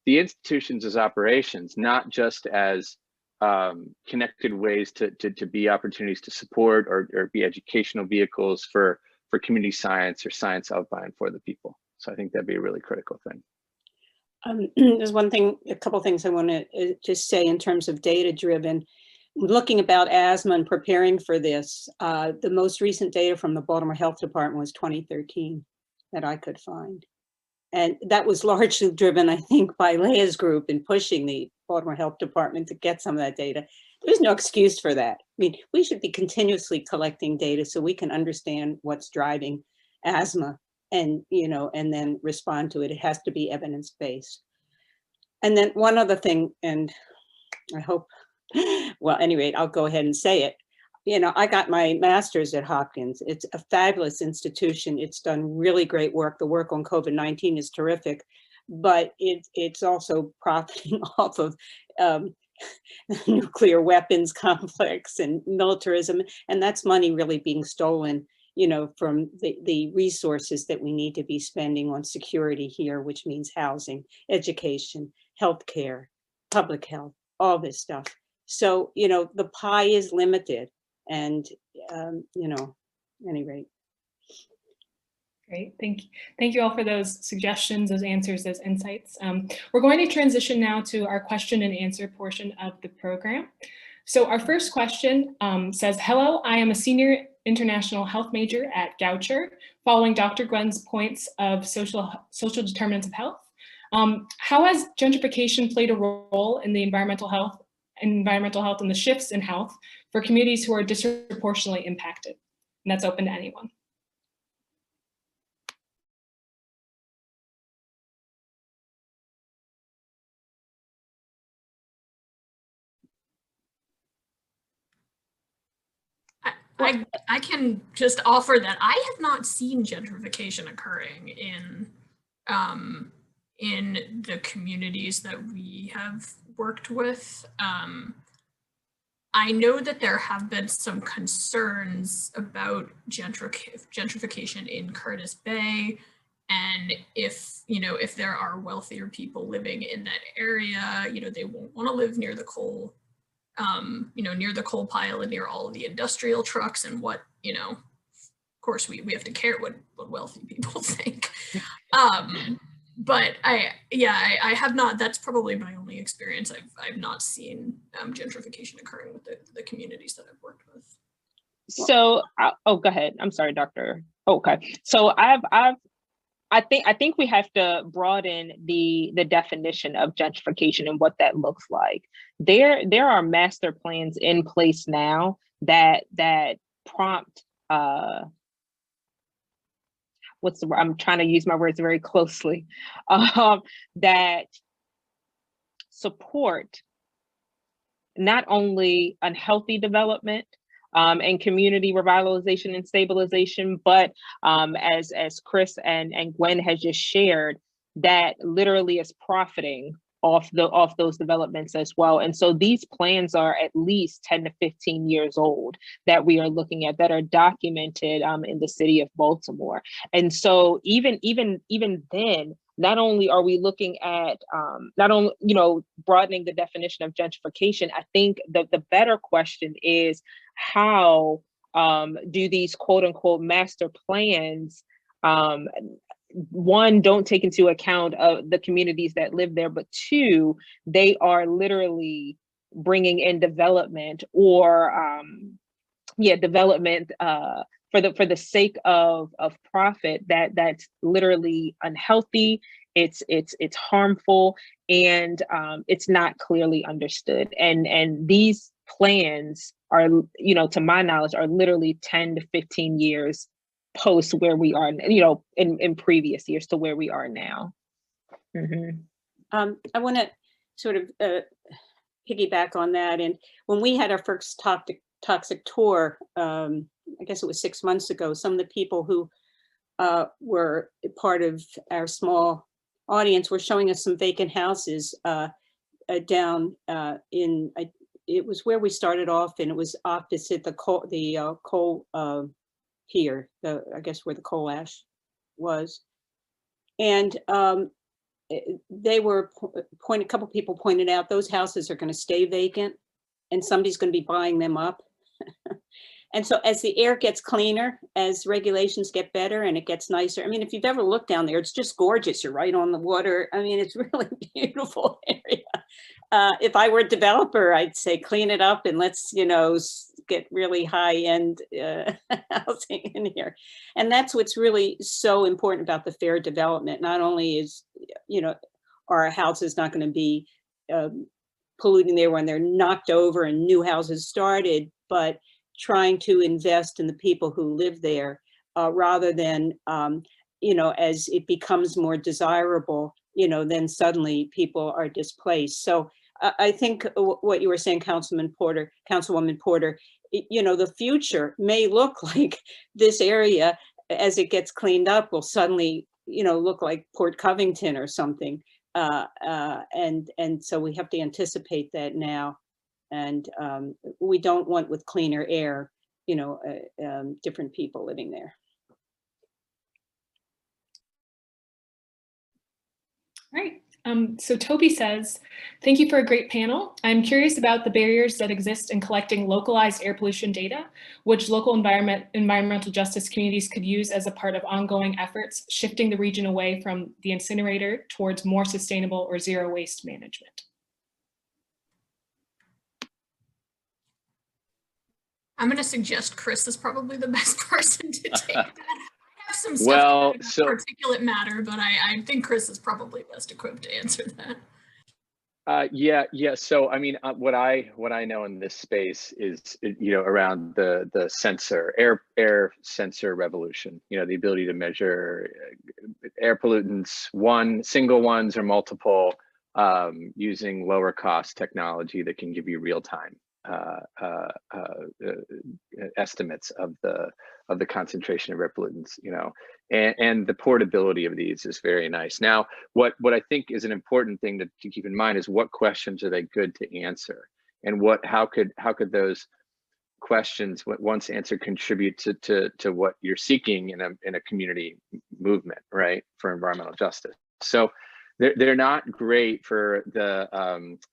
institutions as operations, not just as connected ways to be opportunities to support or be educational vehicles for community science or science of by and for the people. So I think that'd be a really critical thing. There's a couple things I want to just say in terms of data driven. Looking about asthma and preparing for this, the most recent data from the Baltimore Health Department was 2013 that I could find. And that was largely driven, I think, by Leah's group in pushing the Baltimore Health Department to get some of that data. There's no excuse for that. I mean, we should be continuously collecting data so we can understand what's driving asthma and, and then respond to it. It has to be evidence-based. And then one other thing, and I hope, well, anyway, I'll go ahead and say it. I got my master's at Hopkins. It's a fabulous institution. It's done really great work. The work on COVID-19 is terrific, but it's also profiting off of nuclear weapons complex and militarism. And that's money really being stolen, from the resources that we need to be spending on security here, which means housing, education, healthcare, public health, all this stuff. So, the pie is limited. And, at any rate. Great, thank you all for those suggestions, those answers, those insights. We're going to transition now to our question and answer portion of the program. So our first question says, hello, I am a senior international health major at Goucher, following Dr. Gwen's points of social determinants of health. How has gentrification played a role in the environmental health and the shifts in health for communities who are disproportionately impacted? And that's open to anyone. I can just offer that I have not seen gentrification occurring in the communities that we have worked with. I know that there have been some concerns about gentrification in Curtis Bay, and if there are wealthier people living in that area, they won't want to live near the coal. Near the coal pile and near all of the industrial trucks and what, of course we have to care what wealthy people think. But I have not, that's probably my only experience. I've not seen gentrification occurring with the communities that I've worked with. So, go ahead. I'm sorry, Doctor. Okay. So I think we have to broaden the definition of gentrification and what that looks like. There are master plans in place now that prompt what's the word? I'm trying to use my words very closely. That support not only unhealthy development and community revitalization and stabilization, but as Chris and Gwen has just shared, that literally is profiting off those developments as well. And so these plans are at least 10 to 15 years old that we are looking at, that are documented in the city of Baltimore. And so even then, not only are we looking at broadening the definition of gentrification, I think the better question is, how do these quote unquote master plans, one, don't take into account the communities that live there, but two, they are literally bringing in development or development for the sake of profit that's literally unhealthy. It's harmful, and it's not clearly understood. And these plans are, to my knowledge, are literally 10 to 15 years post where we are, in previous years to where we are now. Mm-hmm. I want to sort of piggyback on that. And when we had our first toxic tour, I guess it was 6 months ago, some of the people who were part of our small audience were showing us some vacant houses down in, it was where we started off, and it was opposite the coal pier, I guess where the coal ash was. And they were a couple people pointed out those houses are going to stay vacant and somebody's going to be buying them up. And so as the air gets cleaner, as regulations get better and it gets nicer, I mean, if you've ever looked down there, it's just gorgeous. You're right on the water. I mean, it's really beautiful area. If I were a developer, I'd say clean it up and let's, you know, get really high-end housing in here. And that's what's really so important about the fair development. Not only is, you know, our houses not going to be polluting there when they're knocked over and new houses started, but trying to invest in the people who live there rather than, you know, as it becomes more desirable, you know, then suddenly people are displaced. So I think what you were saying, Councilwoman Porter, you know, the future may look like this area as it gets cleaned up will suddenly, you know, look like Port Covington or something. And so we have to anticipate that now. And we don't want, with cleaner air, you know, different people living there. All right. So Toby says, thank you for a great panel. I'm curious about the barriers that exist in collecting localized air pollution data, which local environmental justice communities could use as a part of ongoing efforts, shifting the region away from the incinerator towards more sustainable or zero waste management. I'm going to suggest Chris is probably the best person to take that. I have some stuff Well, about so particulate matter, but I think Chris is probably best equipped to answer that. yeah. So I mean, what I know in this space is, you know, around the sensor, air sensor revolution. You know, the ability to measure air pollutants, single ones or multiple, using lower cost technology that can give you real time estimates of the concentration of air pollutants, you know, and the portability of these is very nice. Now, what I think is an important thing to keep in mind is what questions are they good to answer, and how could those questions, once answered, contribute to what you're seeking in a community movement, right, for environmental justice. So they're not great for the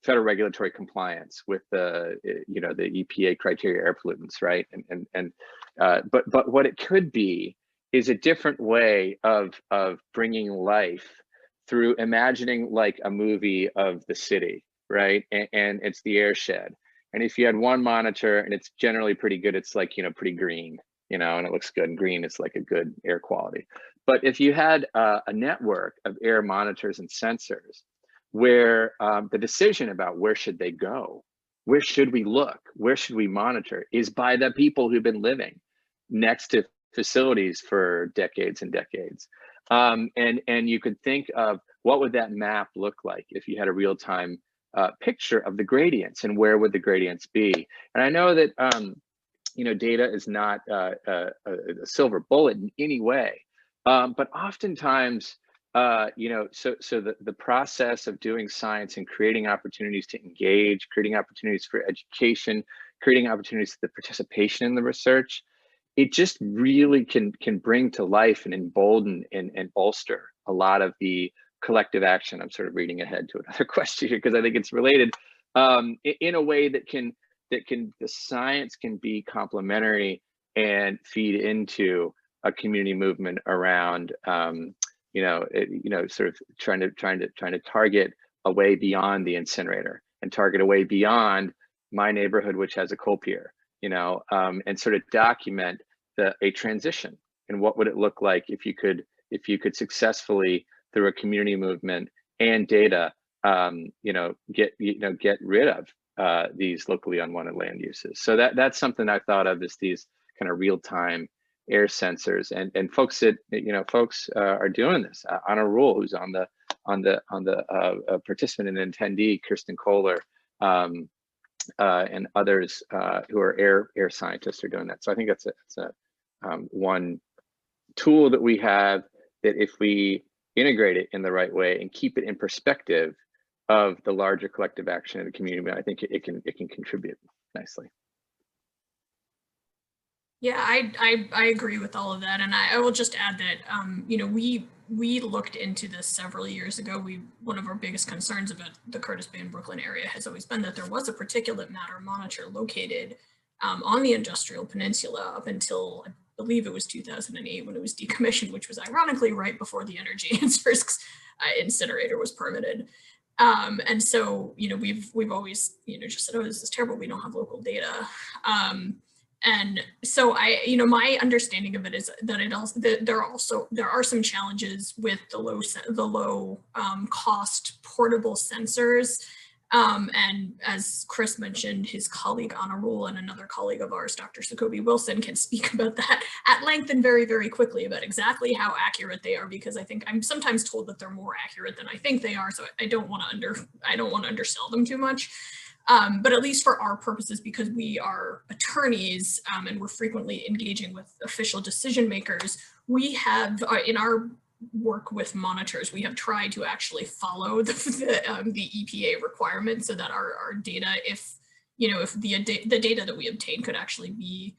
federal regulatory compliance with the, you know, the EPA criteria air pollutants, right? But what it could be is a different way of bringing life through imagining like a movie of the city, right? And it's the air shed. And if you had one monitor and it's generally pretty good, it's like, you know, pretty green, you know, and it looks good, and green is like a good air quality. But if you had a network of air monitors and sensors where the decision about where should they go, where should we look, where should we monitor, is by the people who've been living next to facilities for decades and decades. And you could think of what would that map look like if you had a real-time picture of the gradients, and where would the gradients be? And I know that you know, data is not a silver bullet in any way. But oftentimes, you know, so the process of doing science and creating opportunities to engage, creating opportunities for education, creating opportunities for the participation in the research, it just really can bring to life and embolden and bolster a lot of the collective action. I'm sort of reading ahead to another question here because I think it's related, in a way that the science can be complementary and feed into a community movement around, you know, sort of trying to target a way beyond the incinerator, and target a way beyond my neighborhood, which has a coal pier, you know, and sort of document a transition. And what would it look like if you could successfully, through a community movement and data, you know, get rid of these locally unwanted land uses. So that's something I thought of as these kind of real-time air sensors, and folks that, you know, are doing this. Anna Rule, who's on the participant and attendee, Kirsten Kohler, and others who are air scientists are doing that. So I think it's a one tool that we have, that if we integrate it in the right way and keep it in perspective of the larger collective action of the community, I think it can contribute nicely. Yeah, I agree with all of that, and I will just add that you know, we we looked into this several years ago. One of our biggest concerns about the Curtis Bay and Brooklyn area has always been that there was a particulate matter monitor located on the Industrial Peninsula up until, I believe it was 2008 when it was decommissioned, which was ironically right before the Energy Answers incinerator was permitted. And so, we've always, just said, oh, this is terrible. We don't have local data. And so my understanding of it is that there are some challenges with the low cost portable sensors. And as Chris mentioned, his colleague Anna Rule and another colleague of ours, Dr. Jacoby Wilson, can speak about that at length and very, very quickly about exactly how accurate they are, because I think I'm sometimes told that they're more accurate than I think they are. So I don't want to undersell them too much. But at least for our purposes, because we are attorneys and we're frequently engaging with official decision makers, we have in our work with monitors, we have tried to actually follow the EPA requirements so that our data, if the data that we obtain could actually be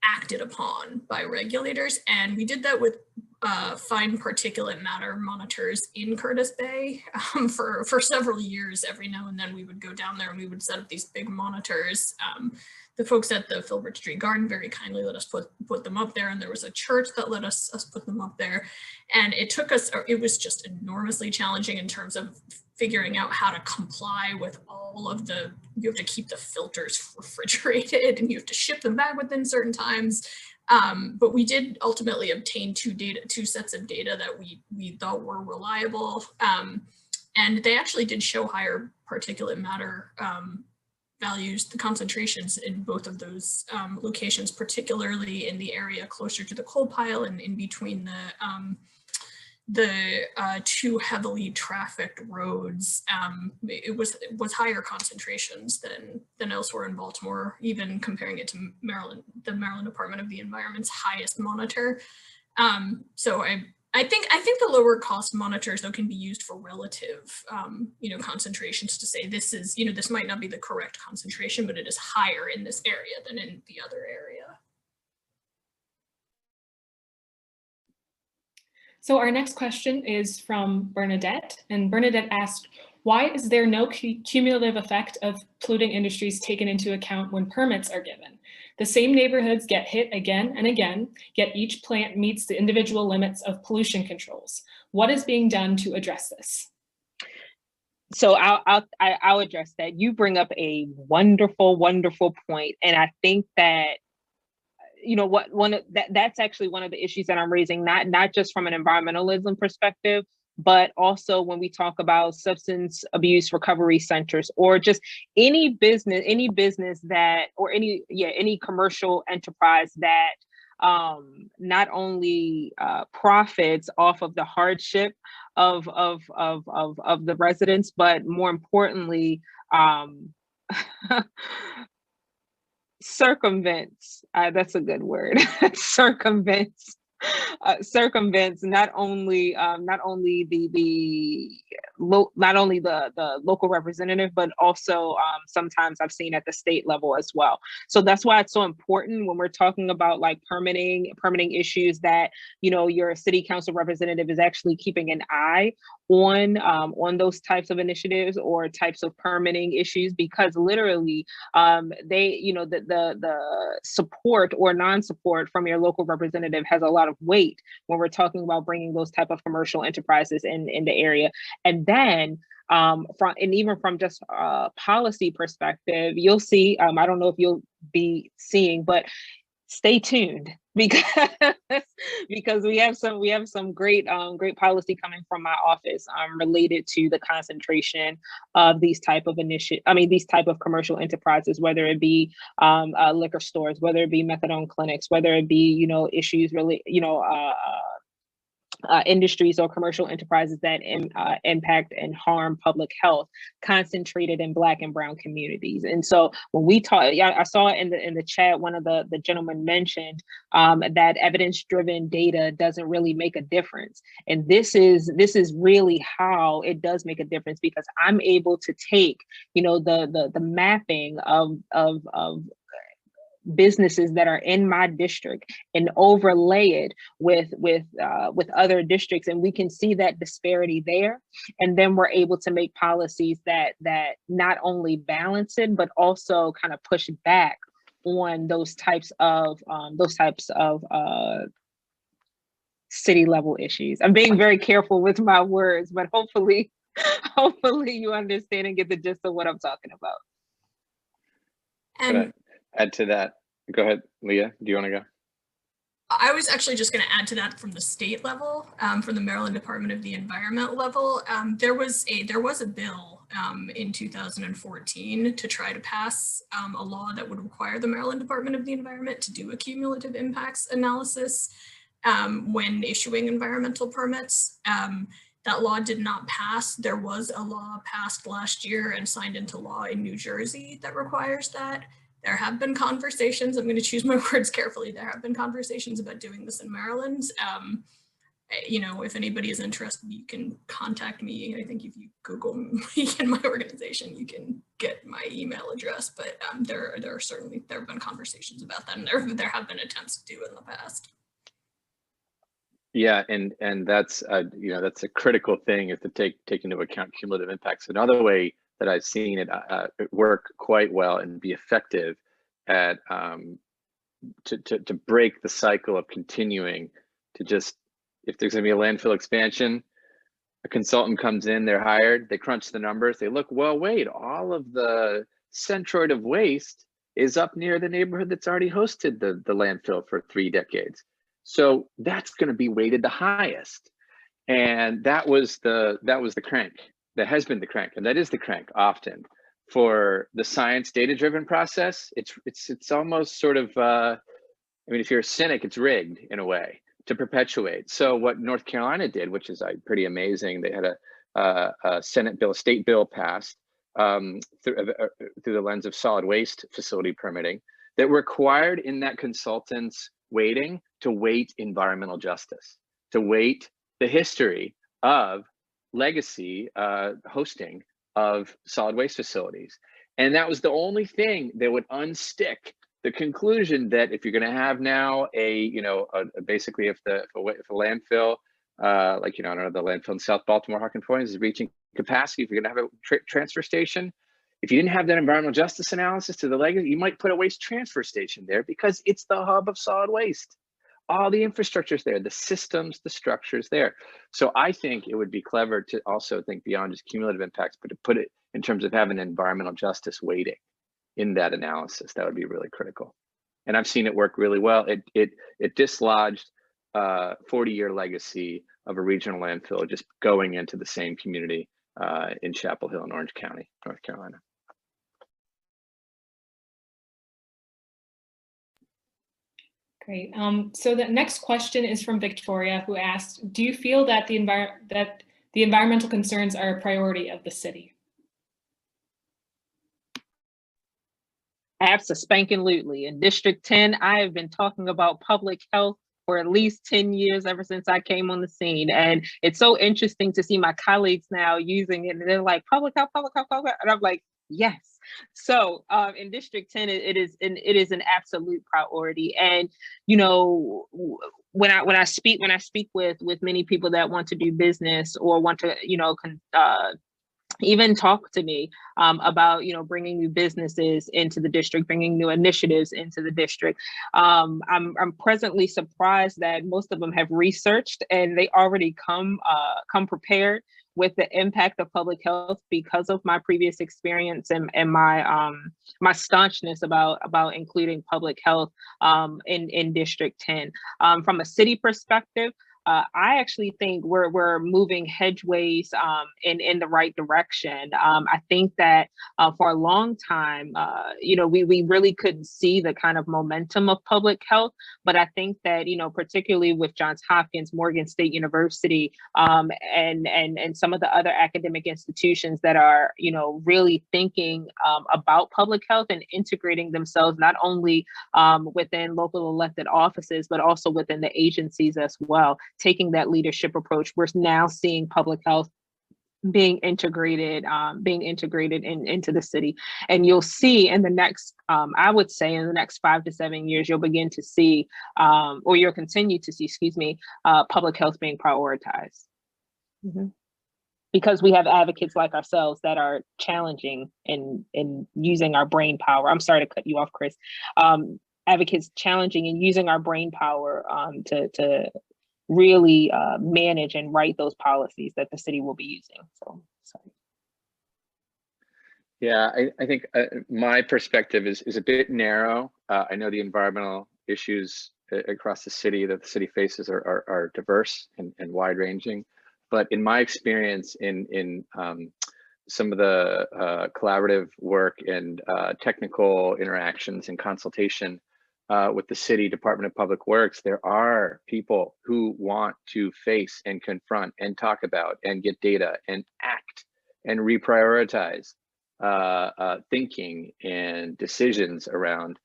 acted upon by regulators. And we did that with fine particulate matter monitors in Curtis Bay for several years. Every now and then we would go down there and we would set up these big monitors. The folks at the Filbert Street Garden very kindly let us put them up there, and there was a church that let us put them up there. And it was just enormously challenging in terms of figuring out how to comply with all of you have to keep the filters refrigerated and you have to ship them back within certain times. But we did ultimately obtain two sets of data that we thought were reliable. And they actually did show higher particulate matter values, the concentrations in both of those locations, particularly in the area closer to the coal pile and in between the two heavily trafficked roads. It was higher concentrations than elsewhere in Baltimore, even comparing it to Maryland, the Maryland Department of the Environment's highest monitor. So I think the lower cost monitors though can be used for relative concentrations to say this is, this might not be the correct concentration, but it is higher in this area than in the other area. So our next question is from Bernadette, and Bernadette asked, why is there no cumulative effect of polluting industries taken into account when permits are given? The same neighborhoods get hit again and again, yet each plant meets the individual limits of pollution controls. What is being done to address this? So I'll address that. You bring up a wonderful, wonderful point, and I think that that's actually one of the issues that I'm raising, not just from an environmentalism perspective, but also when we talk about substance abuse recovery centers or just any business that, or any commercial enterprise that not only profits off of the hardship of the residents, but more importantly, circumvents, that's a good word, circumvents not only the local representative, but also sometimes I've seen at the state level as well. So that's why it's so important when we're talking about like permitting issues that your city council representative is actually keeping an eye on those types of initiatives or types of permitting issues, because literally the support or non-support from your local representative has a lot of weight when we're talking about bringing those type of commercial enterprises in the area. And then even from just a policy perspective, you'll see, I don't know if you'll be seeing, but stay tuned, because we have some great policy coming from my office related to the concentration of these type of commercial enterprises, whether it be liquor stores, whether it be methadone clinics, whether it be issues really industries or commercial enterprises that impact and harm public health, concentrated in Black and Brown communities. And so when we talk, I saw in the chat, one of the gentlemen mentioned that evidence-driven data doesn't really make a difference. And this is really how it does make a difference, because I'm able to take the mapping of businesses that are in my district and overlay it with other districts, and we can see that disparity there, and then we're able to make policies that not only balance it but also kind of push back on those types of city level issues. I'm being very careful with my words, but hopefully you understand and get the gist of what I'm talking about. And add to that. Go ahead, Leah. Do you want to go? I was actually just going to add to that from the state level, from the Maryland Department of the Environment level. There was a bill in 2014 to try to pass a law that would require the Maryland Department of the Environment to do a cumulative impacts analysis when issuing environmental permits. That law did not pass. There was a law passed last year and signed into law in New Jersey that requires that. There have been conversations, I'm going to choose my words carefully, there have been conversations about doing this in Maryland. You know, if anybody is interested, you can contact me. I think if you Google me and my organization, you can get my email address, but there have been conversations about that, and there have been attempts to do it in the past. Yeah, and that's you know, that's a critical thing, is to take into account cumulative impacts. Another way that I've seen it work quite well and be effective at to break the cycle of continuing to just, if there's going to be a landfill expansion, a consultant comes in, they're hired, they crunch the numbers, they look, well, wait, all of the centroid of waste is up near the neighborhood that's already hosted the landfill for 3 decades. So that's going to be weighted the highest. And that was the crank. That has been the crank, and that is the crank often for the science data-driven process. It's almost sort of, I mean, if you're a cynic, it's rigged in a way to perpetuate. So what North Carolina did, which is pretty amazing, they had a Senate bill, a state bill passed through the lens of solid waste facility permitting that required in that consultant's weighting to weight environmental justice, to weight the history of legacy hosting of solid waste facilities. And that was the only thing that would unstick the conclusion that if you're going to have now basically if a landfill, like, you know, I don't know, the landfill in South Baltimore, Hawkins Point is reaching capacity, if you're going to have a transfer station, if you didn't have that environmental justice analysis to the legacy, you might put a waste transfer station there because it's the hub of solid waste. All the infrastructure's there, the systems, the structures there. So I think it would be clever to also think beyond just cumulative impacts, but to put it in terms of having environmental justice weighting in that analysis. That would be really critical. And I've seen it work really well. It dislodged 40-year legacy of a regional landfill just going into the same community in Chapel Hill in Orange County, North Carolina. Great. So the next question is from Victoria, who asked, do you feel that the environmental concerns are a priority of the city? Abso-spanking-lutely. In District 10, I have been talking about public health for at least 10 years, ever since I came on the scene. And it's so interesting to see my colleagues now using it, and they're like, public health, public health, public health. And I'm like, yes. So in District 10, it is an absolute priority. And, you know, when I speak with many people that want to do business or want to, you know, even talk to me about, you know, bringing new businesses into the district, bringing new initiatives into the district. I'm presently surprised that most of them have researched and they already come prepared with the impact of public health because of my previous experience and my my staunchness about including public health in District 10. From a city perspective, I actually think we're moving hedgeways in the right direction. I think that for a long time, you know, we really couldn't see the kind of momentum of public health. But I think that, you know, particularly with Johns Hopkins, Morgan State University, and some of the other academic institutions that are, you know, really thinking about public health and integrating themselves not only within local elected offices, but also within the agencies as well. Taking that leadership approach, we're now seeing public health being integrated into the city. And you'll see in the next, I would say in the next 5 to 7 years, you'll begin to see, or you'll continue to see, excuse me, public health being prioritized. Because we have advocates like ourselves that are challenging in using our brain power. I'm sorry to cut you off, Chris. Advocates challenging and using our brain power to really manage and write those policies that the city will be using. So, sorry. Yeah, I think my perspective is a bit narrow. I know the environmental issues across the city that the city faces are diverse and wide ranging. But in my experience in some of the collaborative work and technical interactions and consultation with the city Department of Public Works, there are people who want to face and confront and talk about and get data and act and reprioritize thinking and decisions around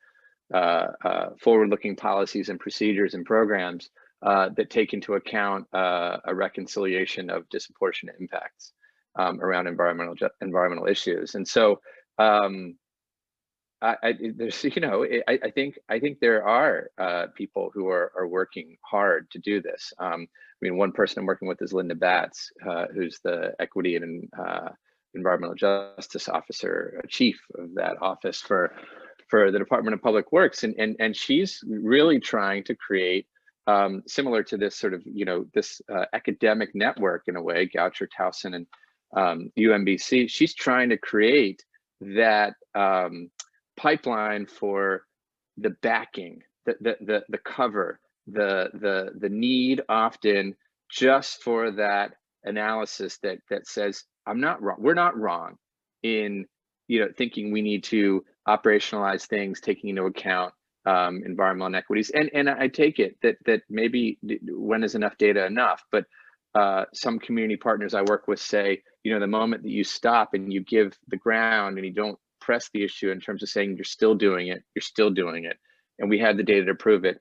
forward-looking policies and procedures and programs that take into account a reconciliation of disproportionate impacts around environmental issues. And so there's, you know, I think there are people who are working hard to do this. I mean, one person I'm working with is Linda Batts, who's the Equity and Environmental Justice Officer, chief of that office for the Department of Public Works, and she's really trying to create similar to this sort of, you know, this academic network in a way, Goucher, Towson, and UMBC. She's trying to create that pipeline for the backing, the cover, the need often just for that analysis that says, I'm not wrong, we're not wrong in, you know, thinking we need to operationalize things, taking into account environmental inequities. And I take it that maybe when is enough data enough, but some community partners I work with say, you know, the moment that you stop and you give the ground and you don't press the issue in terms of saying you're still doing it, and we had the data to prove it,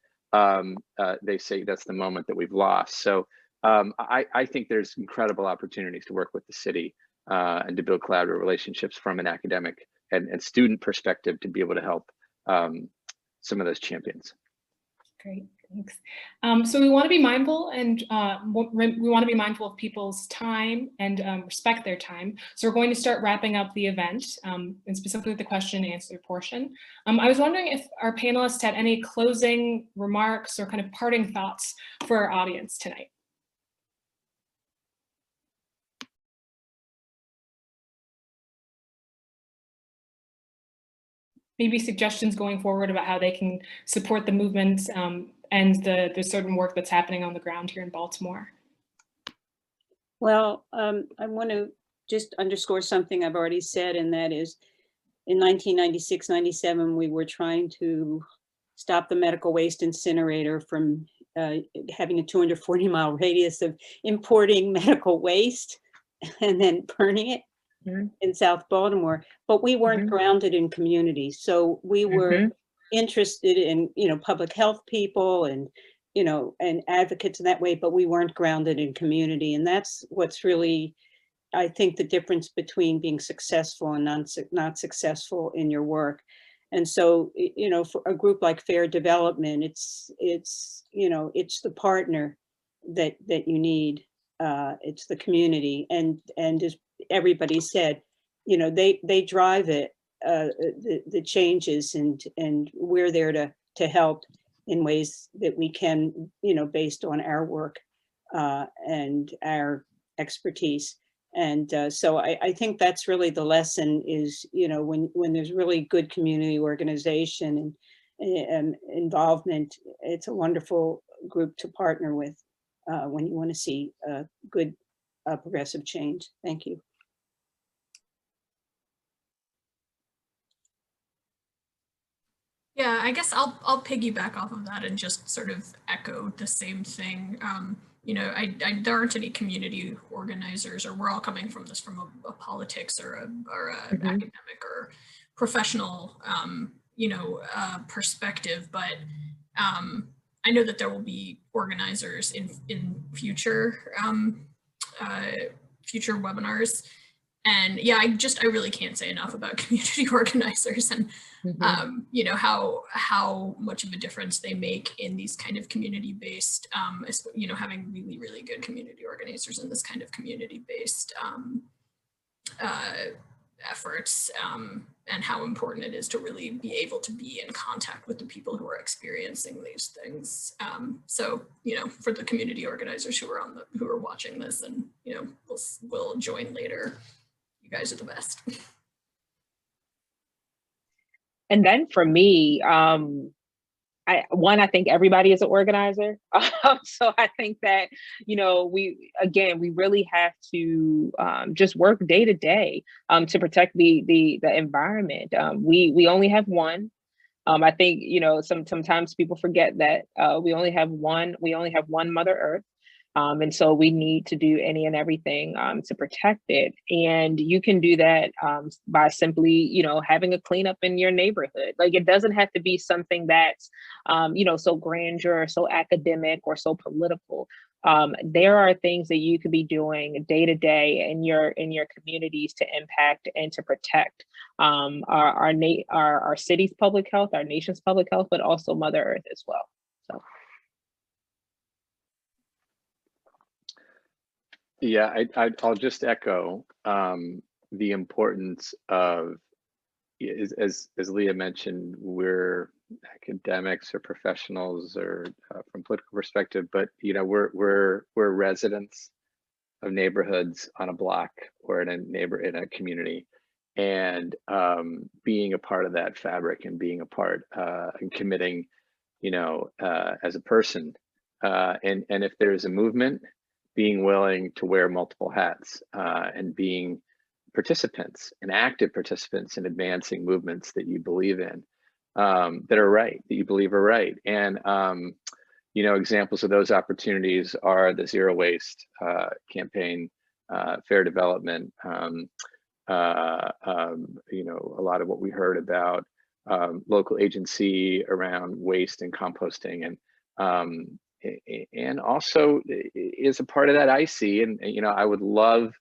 they say that's the moment that we've lost. So I think there's incredible opportunities to work with the city and to build collaborative relationships from an academic and student perspective to be able to help some of those champions. Great, thanks. So we want to be mindful, and we want to be mindful of people's time and respect their time. So we're going to start wrapping up the event, and specifically the question and answer portion. I was wondering if our panelists had any closing remarks or kind of parting thoughts for our audience tonight. Maybe suggestions going forward about how they can support the movement and the certain work that's happening on the ground here in Baltimore. Well, I want to just underscore something I've already said, and that is in 1996, 97, we were trying to stop the medical waste incinerator from having a 240-mile radius of importing medical waste and then burning it in South Baltimore, but we weren't grounded in community. So we were interested in, you know, public health people and, you know, and advocates in that way, but we weren't grounded in community. And that's what's really, I think, the difference between being successful and not successful in your work. And so, you know, for a group like Fair Development, it's you know, it's the partner that you need. It's the community, and as everybody said, you know, they drive it, the changes, and we're there to help in ways that we can, you know, based on our work and our expertise. And so I think that's really the lesson is, you know, when there's really good community organization and involvement, it's a wonderful group to partner with when you want to see good progressive change. Thank you. Yeah, I guess I'll piggyback off of that and just sort of echo the same thing. You know, there aren't any community organizers, or we're all coming from this from a politics or a academic or professional, you know, perspective. But I know that there will be organizers in future future webinars. And yeah, I really can't say enough about community organizers and you know, how much of a difference they make in these kind of community-based, you know, having really, really good community organizers in this kind of community-based efforts, and how important it is to really be able to be in contact with the people who are experiencing these things. So, you know, for the community organizers who are watching this and, you know, will join later, you guys are the best. And then for me, I think everybody is an organizer. So I think that, you know, we really have to just work day to day to protect the environment. We only have one. I think, you know, sometimes people forget that we only have one Mother Earth. And so we need to do any and everything to protect it. And you can do that by simply, you know, having a cleanup in your neighborhood. Like, it doesn't have to be something that's, you know, so grandeur or so academic or so political. There are things that you could be doing day to day in your communities to impact and to protect our city's public health, our nation's public health, but also Mother Earth as well. So. Yeah, I'll just echo the importance of, as Leah mentioned, we're academics or professionals or from political perspective, but you know, we're residents of neighborhoods on a block or in a community, and being a part of that fabric and being a part and committing, you know, as a person, and if there's a movement, being willing to wear multiple hats and being participants and active participants in advancing movements that you believe in, that are right, that you believe are right. And, you know, examples of those opportunities are the Zero Waste campaign, fair development, you know, a lot of what we heard about local agency around waste and composting, and also is a part of that IC. And, you know, I would love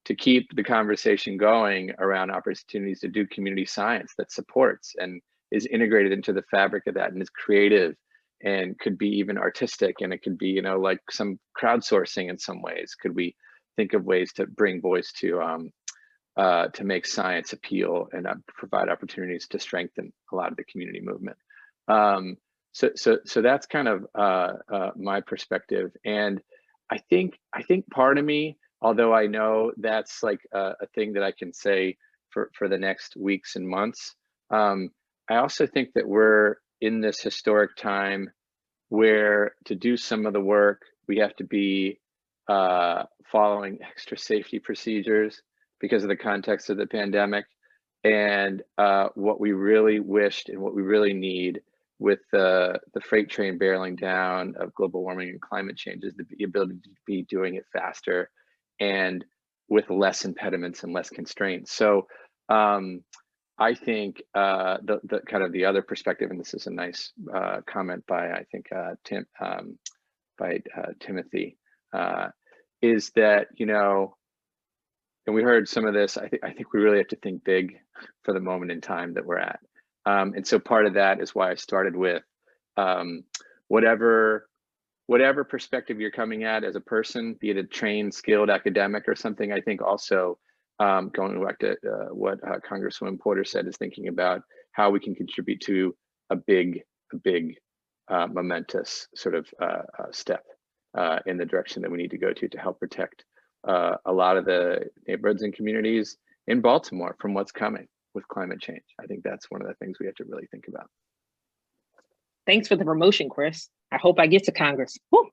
to keep the conversation going around opportunities to do community science that supports and is integrated into the fabric of that and is creative and could be even artistic. And it could be, you know, like some crowdsourcing in some ways. Could we think of ways to bring voice to make science appeal and provide opportunities to strengthen a lot of the community movement? So that's kind of my perspective. And I think part of me, although I know that's like a thing that I can say for the next weeks and months, I also think that we're in this historic time where to do some of the work, we have to be following extra safety procedures because of the context of the pandemic. And what we really wished and what we really need with the freight train barreling down of global warming and climate change is the ability to be doing it faster and with less impediments and less constraints. So I think the kind of the other perspective, and this is a nice comment by, I think, Timothy, is that, you know, and we heard some of this, I think we really have to think big for the moment in time that we're at. And so part of that is why I started with whatever perspective you're coming at as a person, be it a trained, skilled academic or something. I think also going back to what Congresswoman Porter said, is thinking about how we can contribute to a big momentous sort of step in the direction that we need to go to help protect a lot of the neighborhoods and communities in Baltimore from what's coming with climate change. I think that's one of the things we have to really think about. Thanks for the promotion, Chris. I hope I get to Congress. Woo.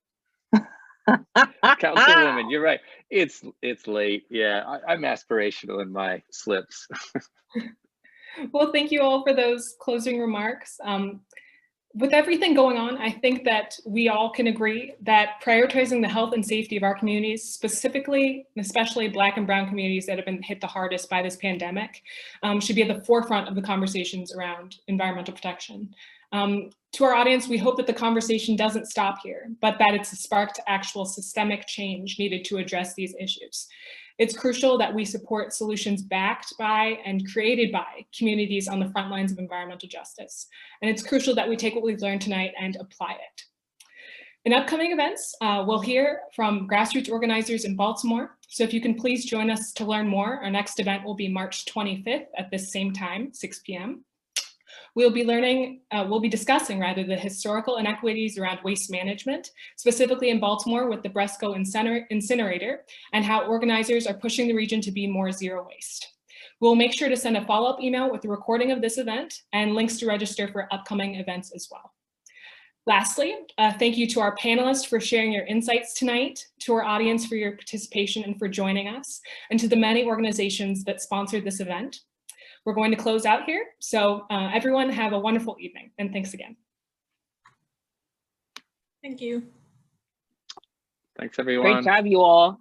Councilwoman, you're right. It's late. Yeah, I'm aspirational in my slips. Well, thank you all for those closing remarks. With everything going on, I think that we all can agree that prioritizing the health and safety of our communities, specifically and especially Black and Brown communities that have been hit the hardest by this pandemic, should be at the forefront of the conversations around environmental protection. To our audience, we hope that the conversation doesn't stop here, but that it's a spark to actual systemic change needed to address these issues. It's crucial that we support solutions backed by and created by communities on the front lines of environmental justice. And it's crucial that we take what we've learned tonight and apply it. In upcoming events, we'll hear from grassroots organizers in Baltimore. So if you can please join us to learn more, our next event will be March 25th at this same time, 6 p.m. We'll be discussing the historical inequities around waste management, specifically in Baltimore with the Bresco incinerator, and how organizers are pushing the region to be more zero waste. We'll make sure to send a follow-up email with the recording of this event and links to register for upcoming events as well. Lastly, thank you to our panelists for sharing your insights tonight, to our audience for your participation and for joining us, and to the many organizations that sponsored this event. We're going to close out here. So everyone have a wonderful evening, and thanks again. Thank you. Thanks, everyone. Great job, you all.